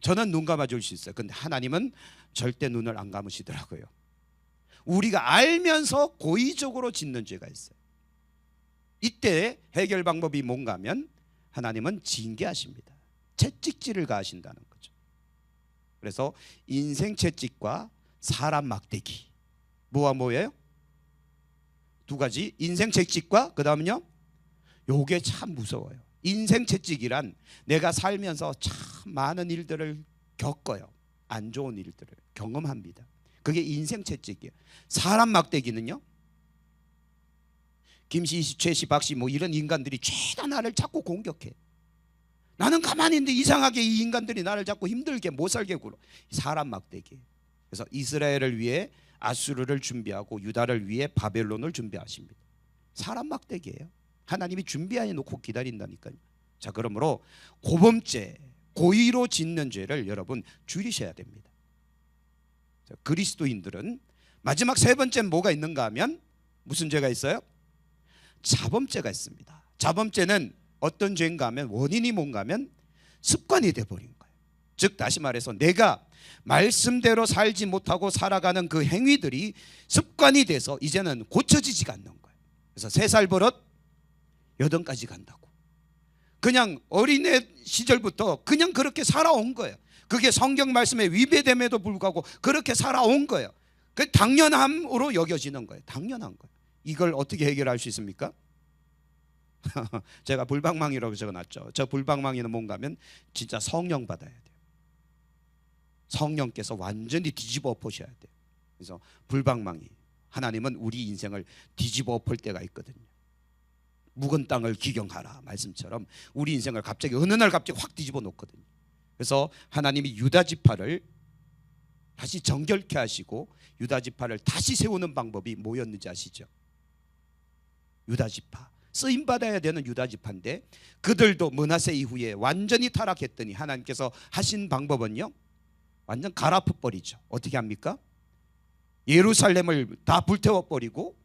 저는 눈 감아줄 수 있어요. 근데 하나님은 절대 눈을 안 감으시더라고요. 우리가 알면서 고의적으로 짓는 죄가 있어요. 이때 해결 방법이 뭔가 하면 하나님은 징계하십니다. 채찍질을 가하신다는 거죠. 그래서 인생 채찍과 사람 막대기, 뭐와 뭐예요? 두 가지. 인생 채찍과 그 다음은요, 요게 참 무서워요. 인생 채찍이란 내가 살면서 참 많은 일들을 겪어요. 안 좋은 일들을 경험합니다. 그게 인생 채찍이에요. 사람 막대기는요, 김씨, 최씨, 박씨 뭐 이런 인간들이 죄다 나를 자꾸 공격해. 나는 가만히 있는데 이상하게 이 인간들이 나를 자꾸 힘들게 못 살게 굴어. 사람 막대기. 그래서 이스라엘을 위해 아수르를 준비하고 유다를 위해 바벨론을 준비하십니다. 사람 막대기예요. 하나님이 준비해 놓고 기다린다니까요. 자, 그러므로 고범죄, 고의로 짓는 죄를 여러분 줄이셔야 됩니다. 자, 그리스도인들은 마지막 세 번째 뭐가 있는가 하면 무슨 죄가 있어요? 자범죄가 있습니다. 자범죄는 어떤 죄인가 하면 원인이 뭔가 하면 습관이 돼버린 거예요. 즉 다시 말해서 내가 말씀대로 살지 못하고 살아가는 그 행위들이 습관이 돼서 이제는 고쳐지지가 않는 거예요. 그래서 3살 버릇 8까지 간다고. 그냥 어린애 시절부터 그냥 그렇게 살아온 거예요. 그게 성경 말씀에 위배됨에도 불구하고 그렇게 살아온 거예요. 그 당연함으로 여겨지는 거예요. 당연한 거예요. 이걸 어떻게 해결할 수 있습니까? 제가 불방망이라고 적어놨죠. 저 불방망이는 뭔가 하면 진짜 성령 받아야 돼요. 성령께서 완전히 뒤집어 엎으셔야 돼요. 그래서 불방망이, 하나님은 우리 인생을 뒤집어 엎을 때가 있거든요. 묵은 땅을 기경하라 말씀처럼 우리 인생을 갑자기 어느 날 갑자기 확 뒤집어 놓거든요. 그래서 하나님이 유다 지파를 다시 정결케 하시고 유다 지파를 다시 세우는 방법이 뭐였는지 아시죠? 유다 지파, 쓰임 받아야 되는 유다 지파인데 그들도 므낫세 이후에 완전히 타락했더니 하나님께서 하신 방법은요, 완전 갈아엎어 버리죠. 어떻게 합니까? 예루살렘을 다 불태워 버리고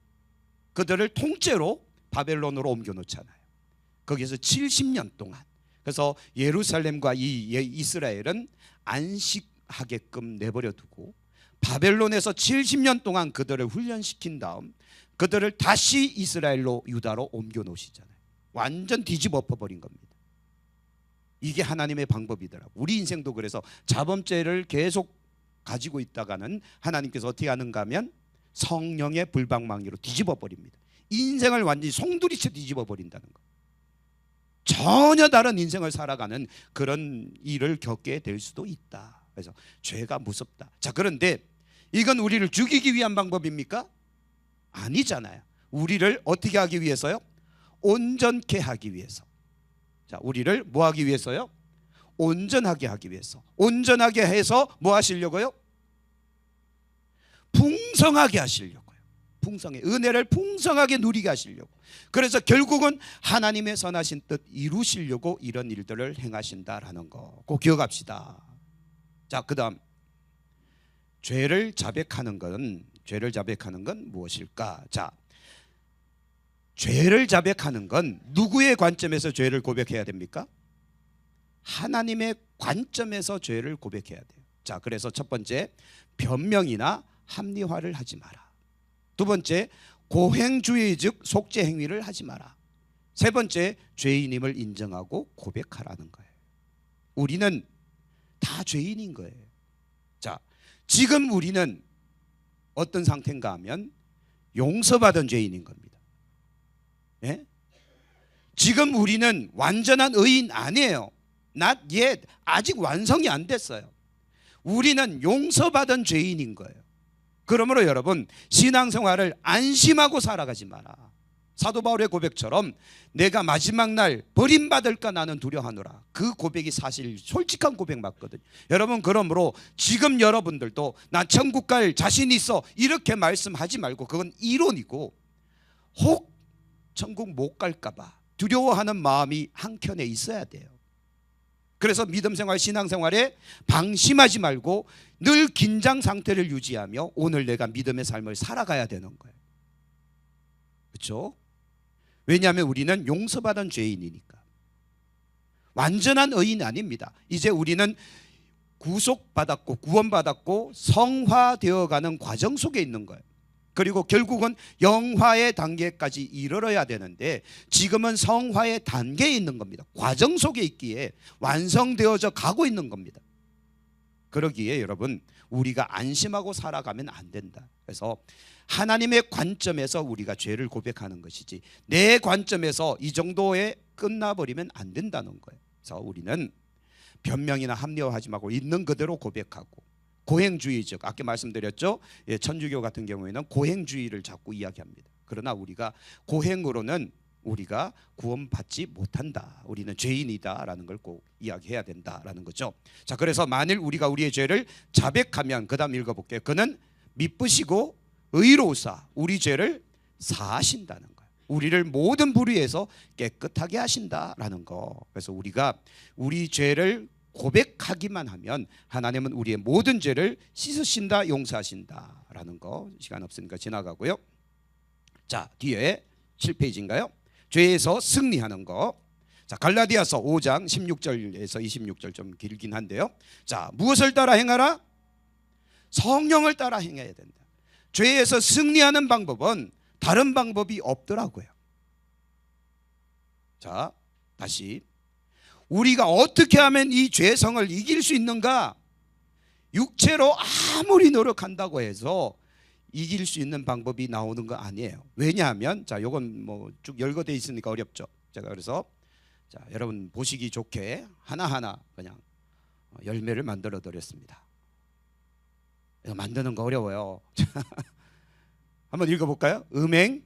그들을 통째로 바벨론으로 옮겨 놓잖아요. 거기서 70년 동안. 그래서 예루살렘과 이 이스라엘은 안식하게끔 내버려 두고 바벨론에서 70년 동안 그들을 훈련시킨 다음 그들을 다시 이스라엘로, 유다로 옮겨 놓으시잖아요. 완전 뒤집어 엎어버린 겁니다. 이게 하나님의 방법이더라고요. 우리 인생도 그래서 자범죄를 계속 가지고 있다가는 하나님께서 어떻게 하는가 하면 성령의 불방망이로 뒤집어 버립니다. 인생을 완전히 송두리째 뒤집어 버린다는 거. 전혀 다른 인생을 살아가는 그런 일을 겪게 될 수도 있다. 그래서 죄가 무섭다. 자, 그런데 이건 우리를 죽이기 위한 방법입니까? 아니잖아요. 우리를 어떻게 하기 위해서요? 온전케 하기 위해서. 자, 우리를 뭐 하기 위해서요? 온전하게 하기 위해서. 온전하게 해서 뭐 하시려고요? 풍성하게 하시려고요. 풍성해, 은혜를 풍성하게 누리게 하시려고. 그래서 결국은 하나님의 선하신 뜻 이루시려고 이런 일들을 행하신다라는 거 꼭 기억합시다. 자, 그다음 죄를 자백하는 건 무엇일까? 자, 죄를 자백하는 건 누구의 관점에서 죄를 고백해야 됩니까? 하나님의 관점에서 죄를 고백해야 돼요. 자, 그래서 첫 번째, 변명이나 합리화를 하지 마라. 두 번째, 고행주의 즉 속죄 행위를 하지 마라. 세 번째, 죄인임을 인정하고 고백하라는 거예요. 우리는 다 죄인인 거예요. 자, 지금 우리는 어떤 상태인가 하면 용서받은 죄인인 겁니다. 예? 지금 우리는 완전한 의인 아니에요. Not yet. 아직 완성이 안 됐어요. 우리는 용서받은 죄인인 거예요. 그러므로 여러분, 신앙생활을 안심하고 살아가지 마라. 사도 바울의 고백처럼 내가 마지막 날 버림받을까 나는 두려워하노라. 그 고백이 사실 솔직한 고백 맞거든요. 여러분, 그러므로 지금 여러분들도 난 천국 갈 자신 있어 이렇게 말씀하지 말고, 그건 이론이고, 혹 천국 못 갈까 봐 두려워하는 마음이 한켠에 있어야 돼요. 그래서 믿음생활, 신앙생활에 방심하지 말고 늘 긴장 상태를 유지하며 오늘 내가 믿음의 삶을 살아가야 되는 거예요. 그렇죠? 왜냐하면 우리는 용서받은 죄인이니까. 완전한 의인 아닙니다. 이제 우리는 구속받았고 구원받았고 성화되어가는 과정 속에 있는 거예요. 그리고 결국은 영화의 단계까지 이르러야 되는데 지금은 성화의 단계에 있는 겁니다. 과정 속에 있기에 완성되어져 가고 있는 겁니다. 그러기에 여러분, 우리가 안심하고 살아가면 안 된다. 그래서 하나님의 관점에서 우리가 죄를 고백하는 것이지 내 관점에서 이 정도에 끝나버리면 안 된다는 거예요. 그래서 우리는 변명이나 합리화하지 말고 있는 그대로 고백하고, 고행주의적, 아까 말씀드렸죠. 천주교 같은 경우에는 고행주의를 자꾸 이야기합니다. 그러나 우리가 고행으로는 우리가 구원받지 못한다. 우리는 죄인이다라는 걸 꼭 이야기해야 된다라는 거죠. 자, 그래서 만일 우리가 우리의 죄를 자백하면, 그 다음 읽어볼게요. 그는 미쁘시고 의로우사 우리 죄를 사하신다는 거예요. 우리를 모든 불의에서 깨끗하게 하신다라는 거. 그래서 우리가 우리 죄를 고백하기만 하면 하나님은 우리의 모든 죄를 씻으신다, 용서하신다라는 거. 시간 없으니까 지나가고요. 자, 뒤에 7페이지인가요? 죄에서 승리하는 거. 자, 갈라디아서 5장 16절에서 26절 좀 길긴 한데요. 자, 무엇을 따라 행하라? 성령을 따라 행해야 된다. 죄에서 승리하는 방법은 다른 방법이 없더라고요. 자, 다시 우리가 어떻게 하면 이 죄성을 이길 수 있는가? 육체로 아무리 노력한다고 해서 이길 수 있는 방법이 나오는 거 아니에요. 왜냐하면 자, 요건 뭐 쭉 열거돼 있으니까 어렵죠. 제가 그래서 자, 여러분 보시기 좋게 하나하나 그냥 열매를 만들어 드렸습니다. 이거 만드는 거 어려워요. 한번 읽어볼까요? 음행,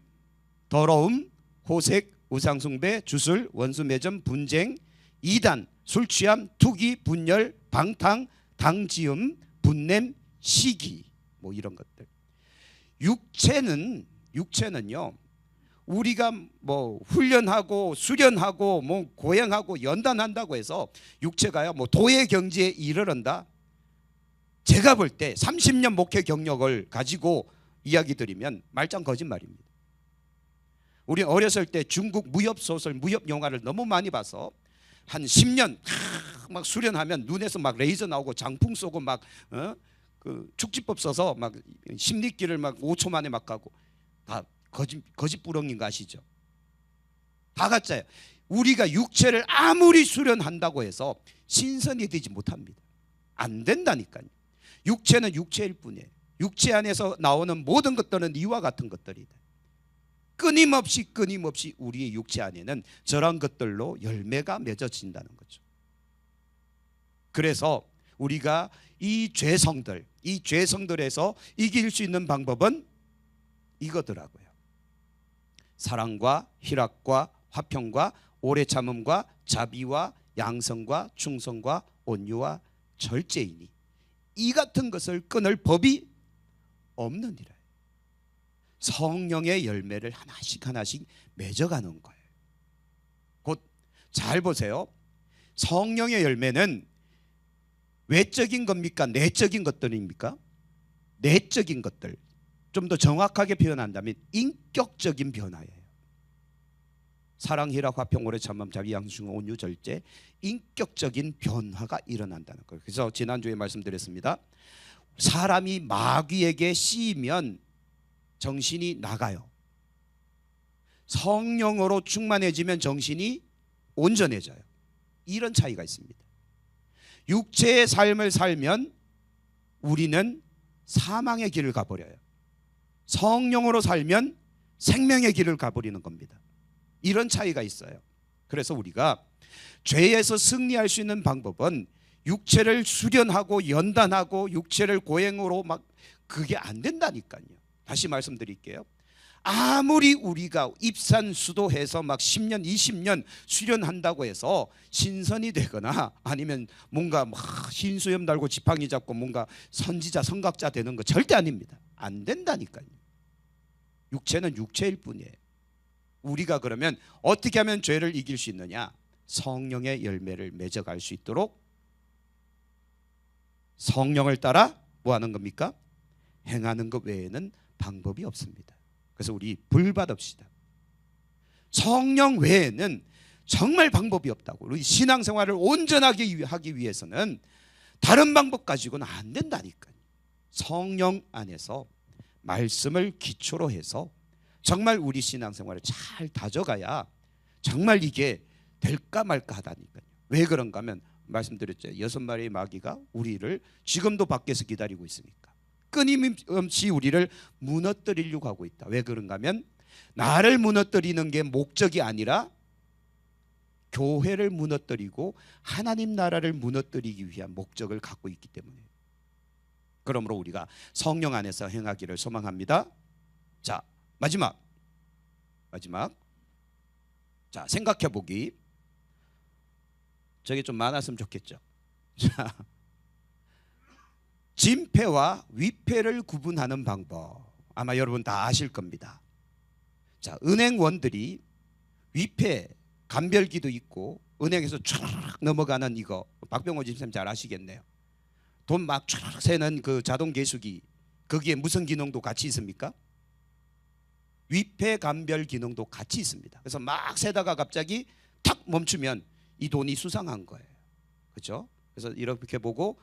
더러움, 호색, 우상숭배, 주술, 원수매점, 분쟁, 이단, 술취함, 투기, 분열, 방탕, 당지음, 분냄, 시기, 뭐 이런 것들. 육체는요, 우리가 뭐 훈련하고 수련하고 뭐 고행하고 연단한다고 해서 육체가요 뭐 도의 경지에 이르른다. 제가 볼 때 30년 목회 경력을 가지고 이야기 드리면 말짱 거짓말입니다. 우리 어렸을 때 중국 무협 소설, 무협 영화를 너무 많이 봐서 한 10년 막 수련하면 눈에서 막 레이저 나오고 장풍 쏘고 막 그 축지법 써서 막 심리기를 막 5초 만에 막 가고 다 거짓부렁인 거 아시죠? 다 가짜예요. 우리가 육체를 아무리 수련한다고 해서 신선이 되지 못합니다. 안 된다니까요. 육체는 육체일 뿐이에요. 육체 안에서 나오는 모든 것들은 이와 같은 것들이다. 끊임없이 우리의 육체 안에는 저런 것들로 열매가 맺어진다는 거죠. 그래서 우리가 이 죄성들에서 이길 수 있는 방법은 이거더라고요. 사랑과 희락과 화평과 오래 참음과 자비와 양성과 충성과 온유와 절제이니 이 같은 것을 끊을 법이 없느니라. 성령의 열매를 하나씩 맺어가는 거예요. 곧 잘 보세요. 성령의 열매는 외적인 겁니까? 내적인 것들입니까? 내적인 것들. 좀 더 정확하게 표현한다면 인격적인 변화예요. 사랑, 희락, 화평, 오래 참음, 자비, 양성, 온유, 절제, 인격적인 변화가 일어난다는 거예요. 그래서 지난주에 말씀드렸습니다. 사람이 마귀에게 씌이면 정신이 나가요. 성령으로 충만해지면 정신이 온전해져요. 이런 차이가 있습니다. 육체의 삶을 살면 우리는 사망의 길을 가버려요. 성령으로 살면 생명의 길을 가버리는 겁니다. 이런 차이가 있어요. 그래서 우리가 죄에서 승리할 수 있는 방법은 육체를 수련하고 연단하고 육체를 고행으로 막 그게 안 된다니까요. 다시 말씀드릴게요. 아무리 우리가 입산수도해서 막 10년 20년 수련한다고 해서 신선이 되거나 아니면 뭔가 막 흰수염 달고 지팡이 잡고 뭔가 선지자 선각자 되는 거 절대 아닙니다. 안 된다니까요. 육체는 육체일 뿐이에요. 우리가 그러면 어떻게 하면 죄를 이길 수 있느냐? 성령의 열매를 맺어갈 수 있도록 성령을 따라 뭐 하는 겁니까? 행하는 것 외에는 방법이 없습니다. 그래서 우리 불받읍시다. 성령 외에는 정말 방법이 없다고. 우리 신앙생활을 온전하게 하기 위해서는 다른 방법 가지고는 안 된다니까요. 성령 안에서 말씀을 기초로 해서 정말 우리 신앙생활을 잘 다져가야 정말 이게 될까 말까 하다니까요. 왜 그런가 하면 말씀드렸죠. 6마리의 마귀가 우리를 지금도 밖에서 기다리고 있으니까 끊임없이 우리를 무너뜨리려고 하고 있다. 왜 그런가 하면 나를 무너뜨리는 게 목적이 아니라 교회를 무너뜨리고 하나님 나라를 무너뜨리기 위한 목적을 갖고 있기 때문에. 그러므로 우리가 성령 안에서 행하기를 소망합니다. 자, 마지막. 자, 생각해 보기. 저게 좀 많았으면 좋겠죠. 자, 진패와 위패를 구분하는 방법. 아마 여러분 다 아실 겁니다. 자, 은행원들이 위패 감별기도 있고 은행에서 촤락 넘어가는 이거 박병호 집사님 잘 아시겠네요. 돈 막 촤락 세는 그 자동 계수기, 거기에 무슨 기능도 같이 있습니까? 위패 감별 기능도 같이 있습니다. 그래서 막 세다가 갑자기 탁 멈추면 이 돈이 수상한 거예요. 그렇죠? 그래서 이렇게 보고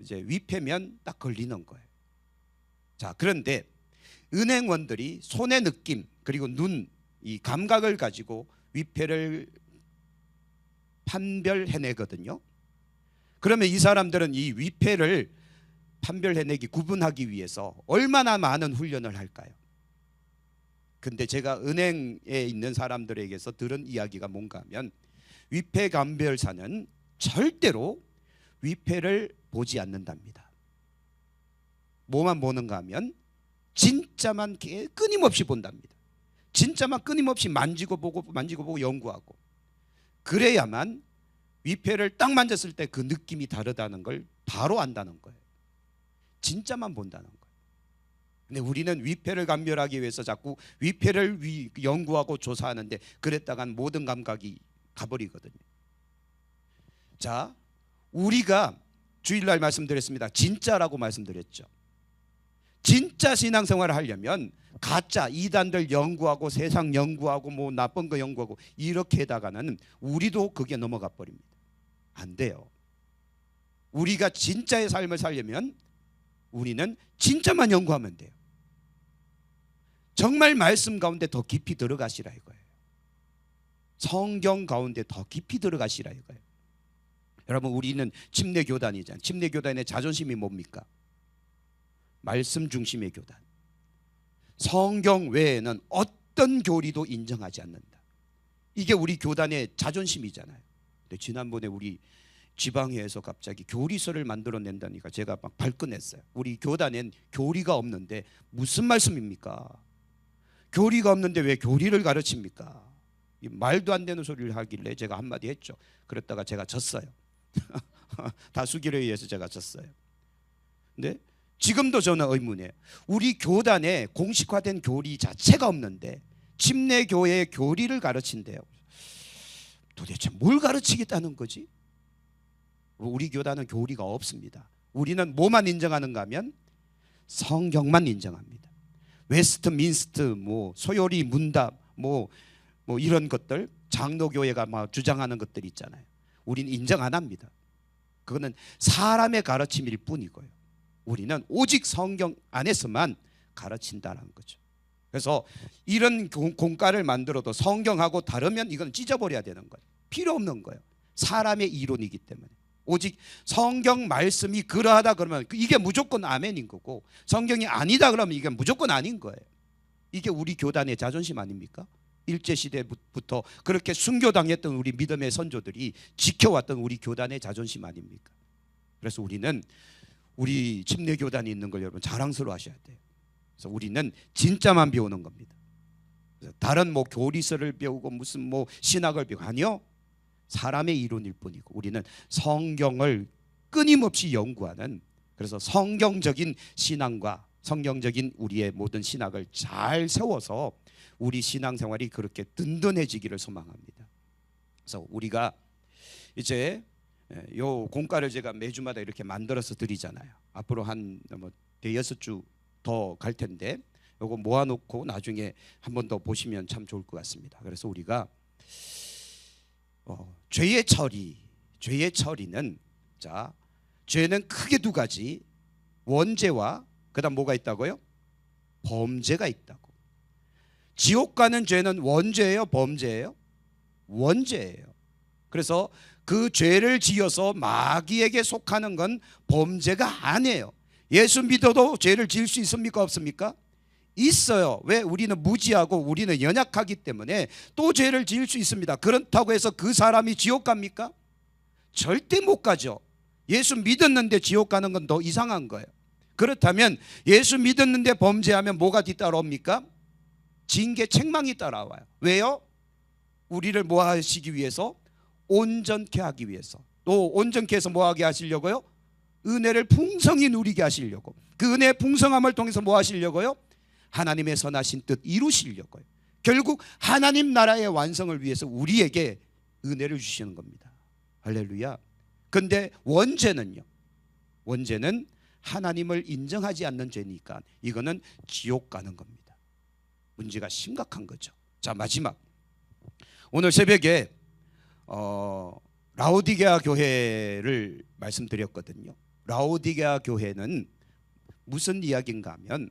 이제 위패면 딱 걸리는 거예요. 자, 그런데 은행원들이 손의 느낌 그리고 눈, 이 감각을 가지고 위패를 판별해내거든요. 그러면 이 사람들은 이 위패를 판별해내기, 구분하기 위해서 얼마나 많은 훈련을 할까요? 근데 제가 은행에 있는 사람들에게서 들은 이야기가 뭔가 하면 위패감별사는 절대로 위패를 보지 않는답니다. 뭐만 보는가 하면 진짜만 끊임없이 본답니다. 진짜만 끊임없이 만지고 보고 연구하고, 그래야만 위패를 딱 만졌을 때 그 느낌이 다르다는 걸 바로 안다는 거예요. 진짜만 본다는 거예요. 근데 우리는 위패를 감별하기 위해서 자꾸 위패를 연구하고 조사하는데, 그랬다간 모든 감각이 가버리거든요. 자, 우리가 주일날 말씀드렸습니다. 진짜라고 말씀드렸죠. 진짜 신앙생활을 하려면 가짜 이단들 연구하고 세상 연구하고 뭐 나쁜 거 연구하고 이렇게 하다가는 우리도 그게 넘어가 버립니다. 안 돼요. 우리가 진짜의 삶을 살려면 우리는 진짜만 연구하면 돼요. 정말 말씀 가운데 더 깊이 들어가시라 이거예요. 성경 가운데 더 깊이 들어가시라 이거예요. 여러분, 우리는 침례교단이잖아요. 침례교단의 자존심이 뭡니까? 말씀 중심의 교단. 성경 외에는 어떤 교리도 인정하지 않는다. 이게 우리 교단의 자존심이잖아요. 근데 지난번에 우리 지방회에서 갑자기 교리서를 만들어낸다니까 제가 막 발끈했어요. 우리 교단엔 교리가 없는데 무슨 말씀입니까? 교리가 없는데 왜 교리를 가르칩니까? 말도 안 되는 소리를 하길래 제가 한마디 했죠. 그랬다가 제가 졌어요. 다수결에 의해서 제가 졌어요. 근데 지금도 저는 의문이에요. 우리 교단에 공식화된 교리 자체가 없는데 침례교회의 교리를 가르친대요. 도대체 뭘 가르치겠다는 거지? 우리 교단은 교리가 없습니다. 우리는 뭐만 인정하는가 하면 성경만 인정합니다. 웨스트민스트, 뭐 소요리 문답, 뭐 이런 것들, 장로교회가 막 주장하는 것들 있잖아요. 우리는 인정 안 합니다. 그거는 사람의 가르침일 뿐이고요. 우리는 오직 성경 안에서만 가르친다는 거죠. 그래서 이런 공과를 만들어도 성경하고 다르면 이건 찢어버려야 되는 거예요. 필요 없는 거예요. 사람의 이론이기 때문에. 오직 성경 말씀이 그러하다 그러면 이게 무조건 아멘인 거고, 성경이 아니다 그러면 이게 무조건 아닌 거예요. 이게 우리 교단의 자존심 아닙니까? 일제시대부터 그렇게 순교당했던 우리 믿음의 선조들이 지켜왔던 우리 교단의 자존심 아닙니까? 그래서 우리는 우리 침례교단이 있는 걸 여러분 자랑스러워 하셔야 돼요. 그래서 우리는 진짜만 배우는 겁니다. 그래서 다른 뭐 교리서를 배우고 무슨 뭐 신학을 배우고, 아니요. 사람의 이론일 뿐이고 우리는 성경을 끊임없이 연구하는, 그래서 성경적인 신앙과 성경적인 우리의 모든 신학을 잘 세워서 우리 신앙생활이 그렇게 든든해지기를 소망합니다. 그래서 우리가 이제 요 공과를 제가 매주마다 이렇게 만들어서 드리잖아요. 앞으로 한 뭐 대여섯 주 더 갈 텐데 요거 모아놓고 나중에 한 번 더 보시면 참 좋을 것 같습니다. 그래서 우리가 죄의 처리는, 자, 죄는 크게 두 가지, 원죄와 그다음 뭐가 있다고요? 범죄가 있다고. 지옥 가는 죄는 원죄예요, 범죄예요? 원죄예요. 그래서 그 죄를 지어서 마귀에게 속하는 건 범죄가 아니에요. 예수 믿어도 죄를 지을 수 있습니까, 없습니까? 있어요. 왜? 우리는 무지하고 우리는 연약하기 때문에 또 죄를 지을 수 있습니다. 그렇다고 해서 그 사람이 지옥 갑니까? 절대 못 가죠. 예수 믿었는데 지옥 가는 건 더 이상한 거예요. 그렇다면 예수 믿었는데 범죄하면 뭐가 뒤따라옵니까? 징계, 책망이 따라와요. 왜요? 우리를 뭐 하시기 위해서? 온전케 하기 위해서. 또 온전케 해서 뭐 하게 하시려고요? 은혜를 풍성히 누리게 하시려고. 그 은혜의 풍성함을 통해서 뭐 하시려고요? 하나님의 선하신 뜻 이루시려고요. 결국 하나님 나라의 완성을 위해서 우리에게 은혜를 주시는 겁니다. 할렐루야. 근데 원죄는요, 원죄는 하나님을 인정하지 않는 죄니까 이거는 지옥 가는 겁니다. 문제가 심각한 거죠. 자, 마지막, 오늘 새벽에 라오디게아 교회를 말씀드렸거든요. 라오디게아 교회는 무슨 이야기인가 하면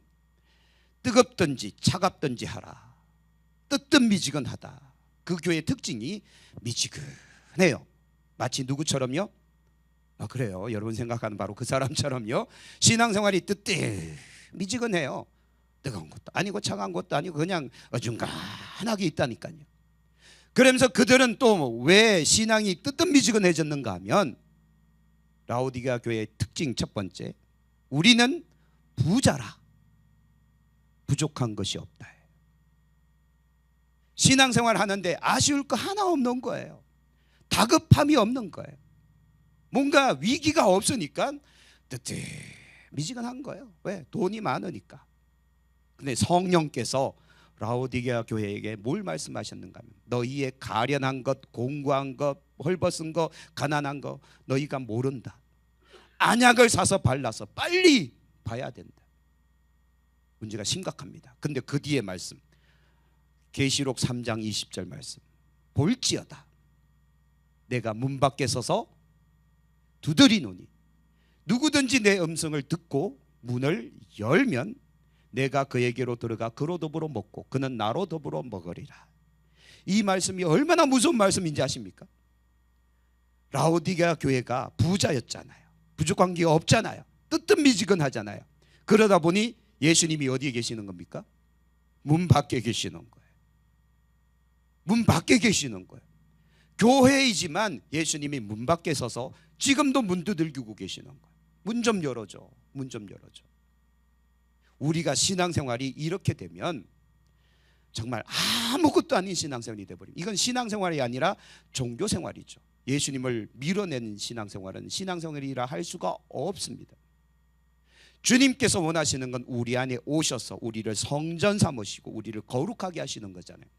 뜨겁든지 차갑든지 하라, 뜨뜻미지근하다. 그 교회의 특징이 미지근해요. 마치 누구처럼요? 아, 그래요. 여러분 생각하는 바로 그 사람처럼요. 신앙생활이 미지근해요. 뜨거운 것도 아니고 차가운 것도 아니고 그냥 어중간하게 있다니까요. 그러면서 그들은 또 왜 신앙이 뜨뜻미지근해졌는가 하면 라오디게아 교회의 특징 첫 번째, 우리는 부자라 부족한 것이 없다. 신앙생활 하는데 아쉬울 거 하나 없는 거예요. 다급함이 없는 거예요. 뭔가 위기가 없으니까 뜨뜻미지근한 거예요. 왜? 돈이 많으니까. 근데 성령께서 라오디게아 교회에게 뭘 말씀하셨는가 하면 너희의 가련한 것, 공고한 것, 헐벗은 것, 가난한 것 너희가 모른다. 안약을 사서 발라서 빨리 봐야 된다. 문제가 심각합니다. 근데 그 뒤에 말씀, 계시록 3장 20절 말씀, 볼지어다 내가 문 밖에 서서 두드리노니 누구든지 내 음성을 듣고 문을 열면 내가 그에게로 들어가 그로 더불어 먹고 그는 나로 더불어 먹으리라. 이 말씀이 얼마나 무서운 말씀인지 아십니까? 라오디게아 교회가 부자였잖아요. 부족한 게 없잖아요. 뜨뜻미지근하잖아요. 그러다 보니 예수님이 어디에 계시는 겁니까? 문 밖에 계시는 거예요. 문 밖에 계시는 거예요. 교회이지만 예수님이 문 밖에 서서 지금도 문 두들기고 계시는 거예요. 문 좀 열어줘. 문 좀 열어줘. 우리가 신앙생활이 이렇게 되면 정말 아무것도 아닌 신앙생활이 되어버립니다. 이건 신앙생활이 아니라 종교생활이죠. 예수님을 밀어내는 신앙생활은 신앙생활이라 할 수가 없습니다. 주님께서 원하시는 건 우리 안에 오셔서 우리를 성전 삼으시고 우리를 거룩하게 하시는 거잖아요.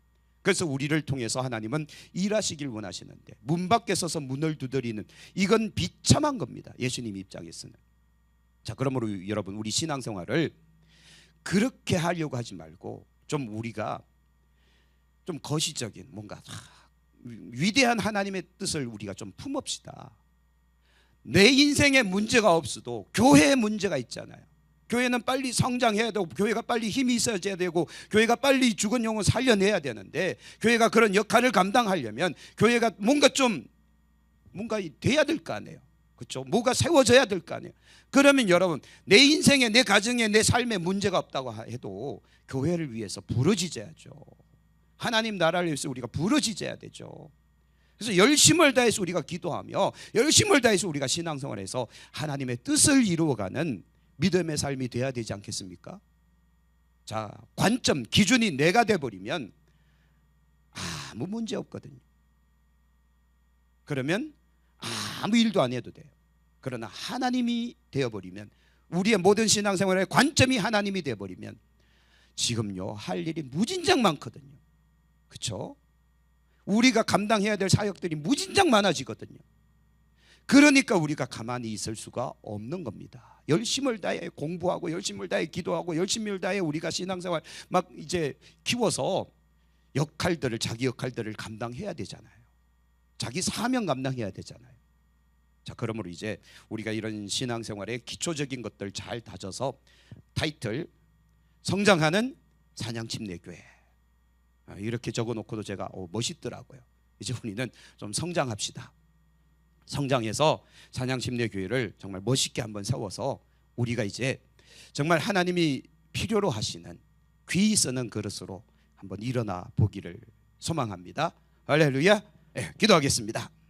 그래서 우리를 통해서 하나님은 일하시길 원하시는데 문 밖에 서서 문을 두드리는, 이건 비참한 겁니다. 예수님 입장에서는. 자, 그러므로 여러분, 우리 신앙생활을 그렇게 하려고 하지 말고 좀 우리가 좀 거시적인 뭔가 위대한 하나님의 뜻을 우리가 좀 품읍시다. 내 인생에 문제가 없어도 교회에 문제가 있잖아요. 교회는 빨리 성장해야 되고 교회가 빨리 힘이 있어야 되고 교회가 빨리 죽은 영혼 살려내야 되는데 교회가 그런 역할을 감당하려면 교회가 뭔가 돼야 될 거 아니에요. 그렇죠? 뭐가 세워져야 될 거 아니에요. 그러면 여러분, 내 인생에, 내 가정에, 내 삶에 문제가 없다고 해도 교회를 위해서 부르짖어야죠. 하나님 나라를 위해서 우리가 부르짖어야 되죠. 그래서 열심을 다해서 우리가 기도하며 열심을 다해서 우리가 신앙생활에서 하나님의 뜻을 이루어가는 믿음의 삶이 돼야 되지 않겠습니까? 자, 관점, 기준이 내가 돼버리면 아무 문제 없거든요. 그러면 아무 일도 안 해도 돼요. 그러나 하나님이 되어버리면, 우리의 모든 신앙생활의 관점이 하나님이 되어버리면 지금요 할 일이 무진장 많거든요. 그렇죠? 우리가 감당해야 될 사역들이 무진장 많아지거든요. 그러니까 우리가 가만히 있을 수가 없는 겁니다. 열심을 다해 공부하고 열심을 다해 기도하고 열심을 다해 우리가 신앙생활 막 이제 키워서 역할들을, 자기 역할들을 감당해야 되잖아요. 자기 사명 감당해야 되잖아요. 자, 그러므로 이제 우리가 이런 신앙생활의 기초적인 것들 잘 다져서 타이틀 성장하는 사냥침례교회 이렇게 적어놓고도 제가 멋있더라고요. 이제 우리는 좀 성장합시다. 성장해서 사냥침례교회를 정말 멋있게 한번 세워서 우리가 이제 정말 하나님이 필요로 하시는 귀 쓰는 그릇으로 한번 일어나 보기를 소망합니다. 할렐루야. 네, 기도하겠습니다.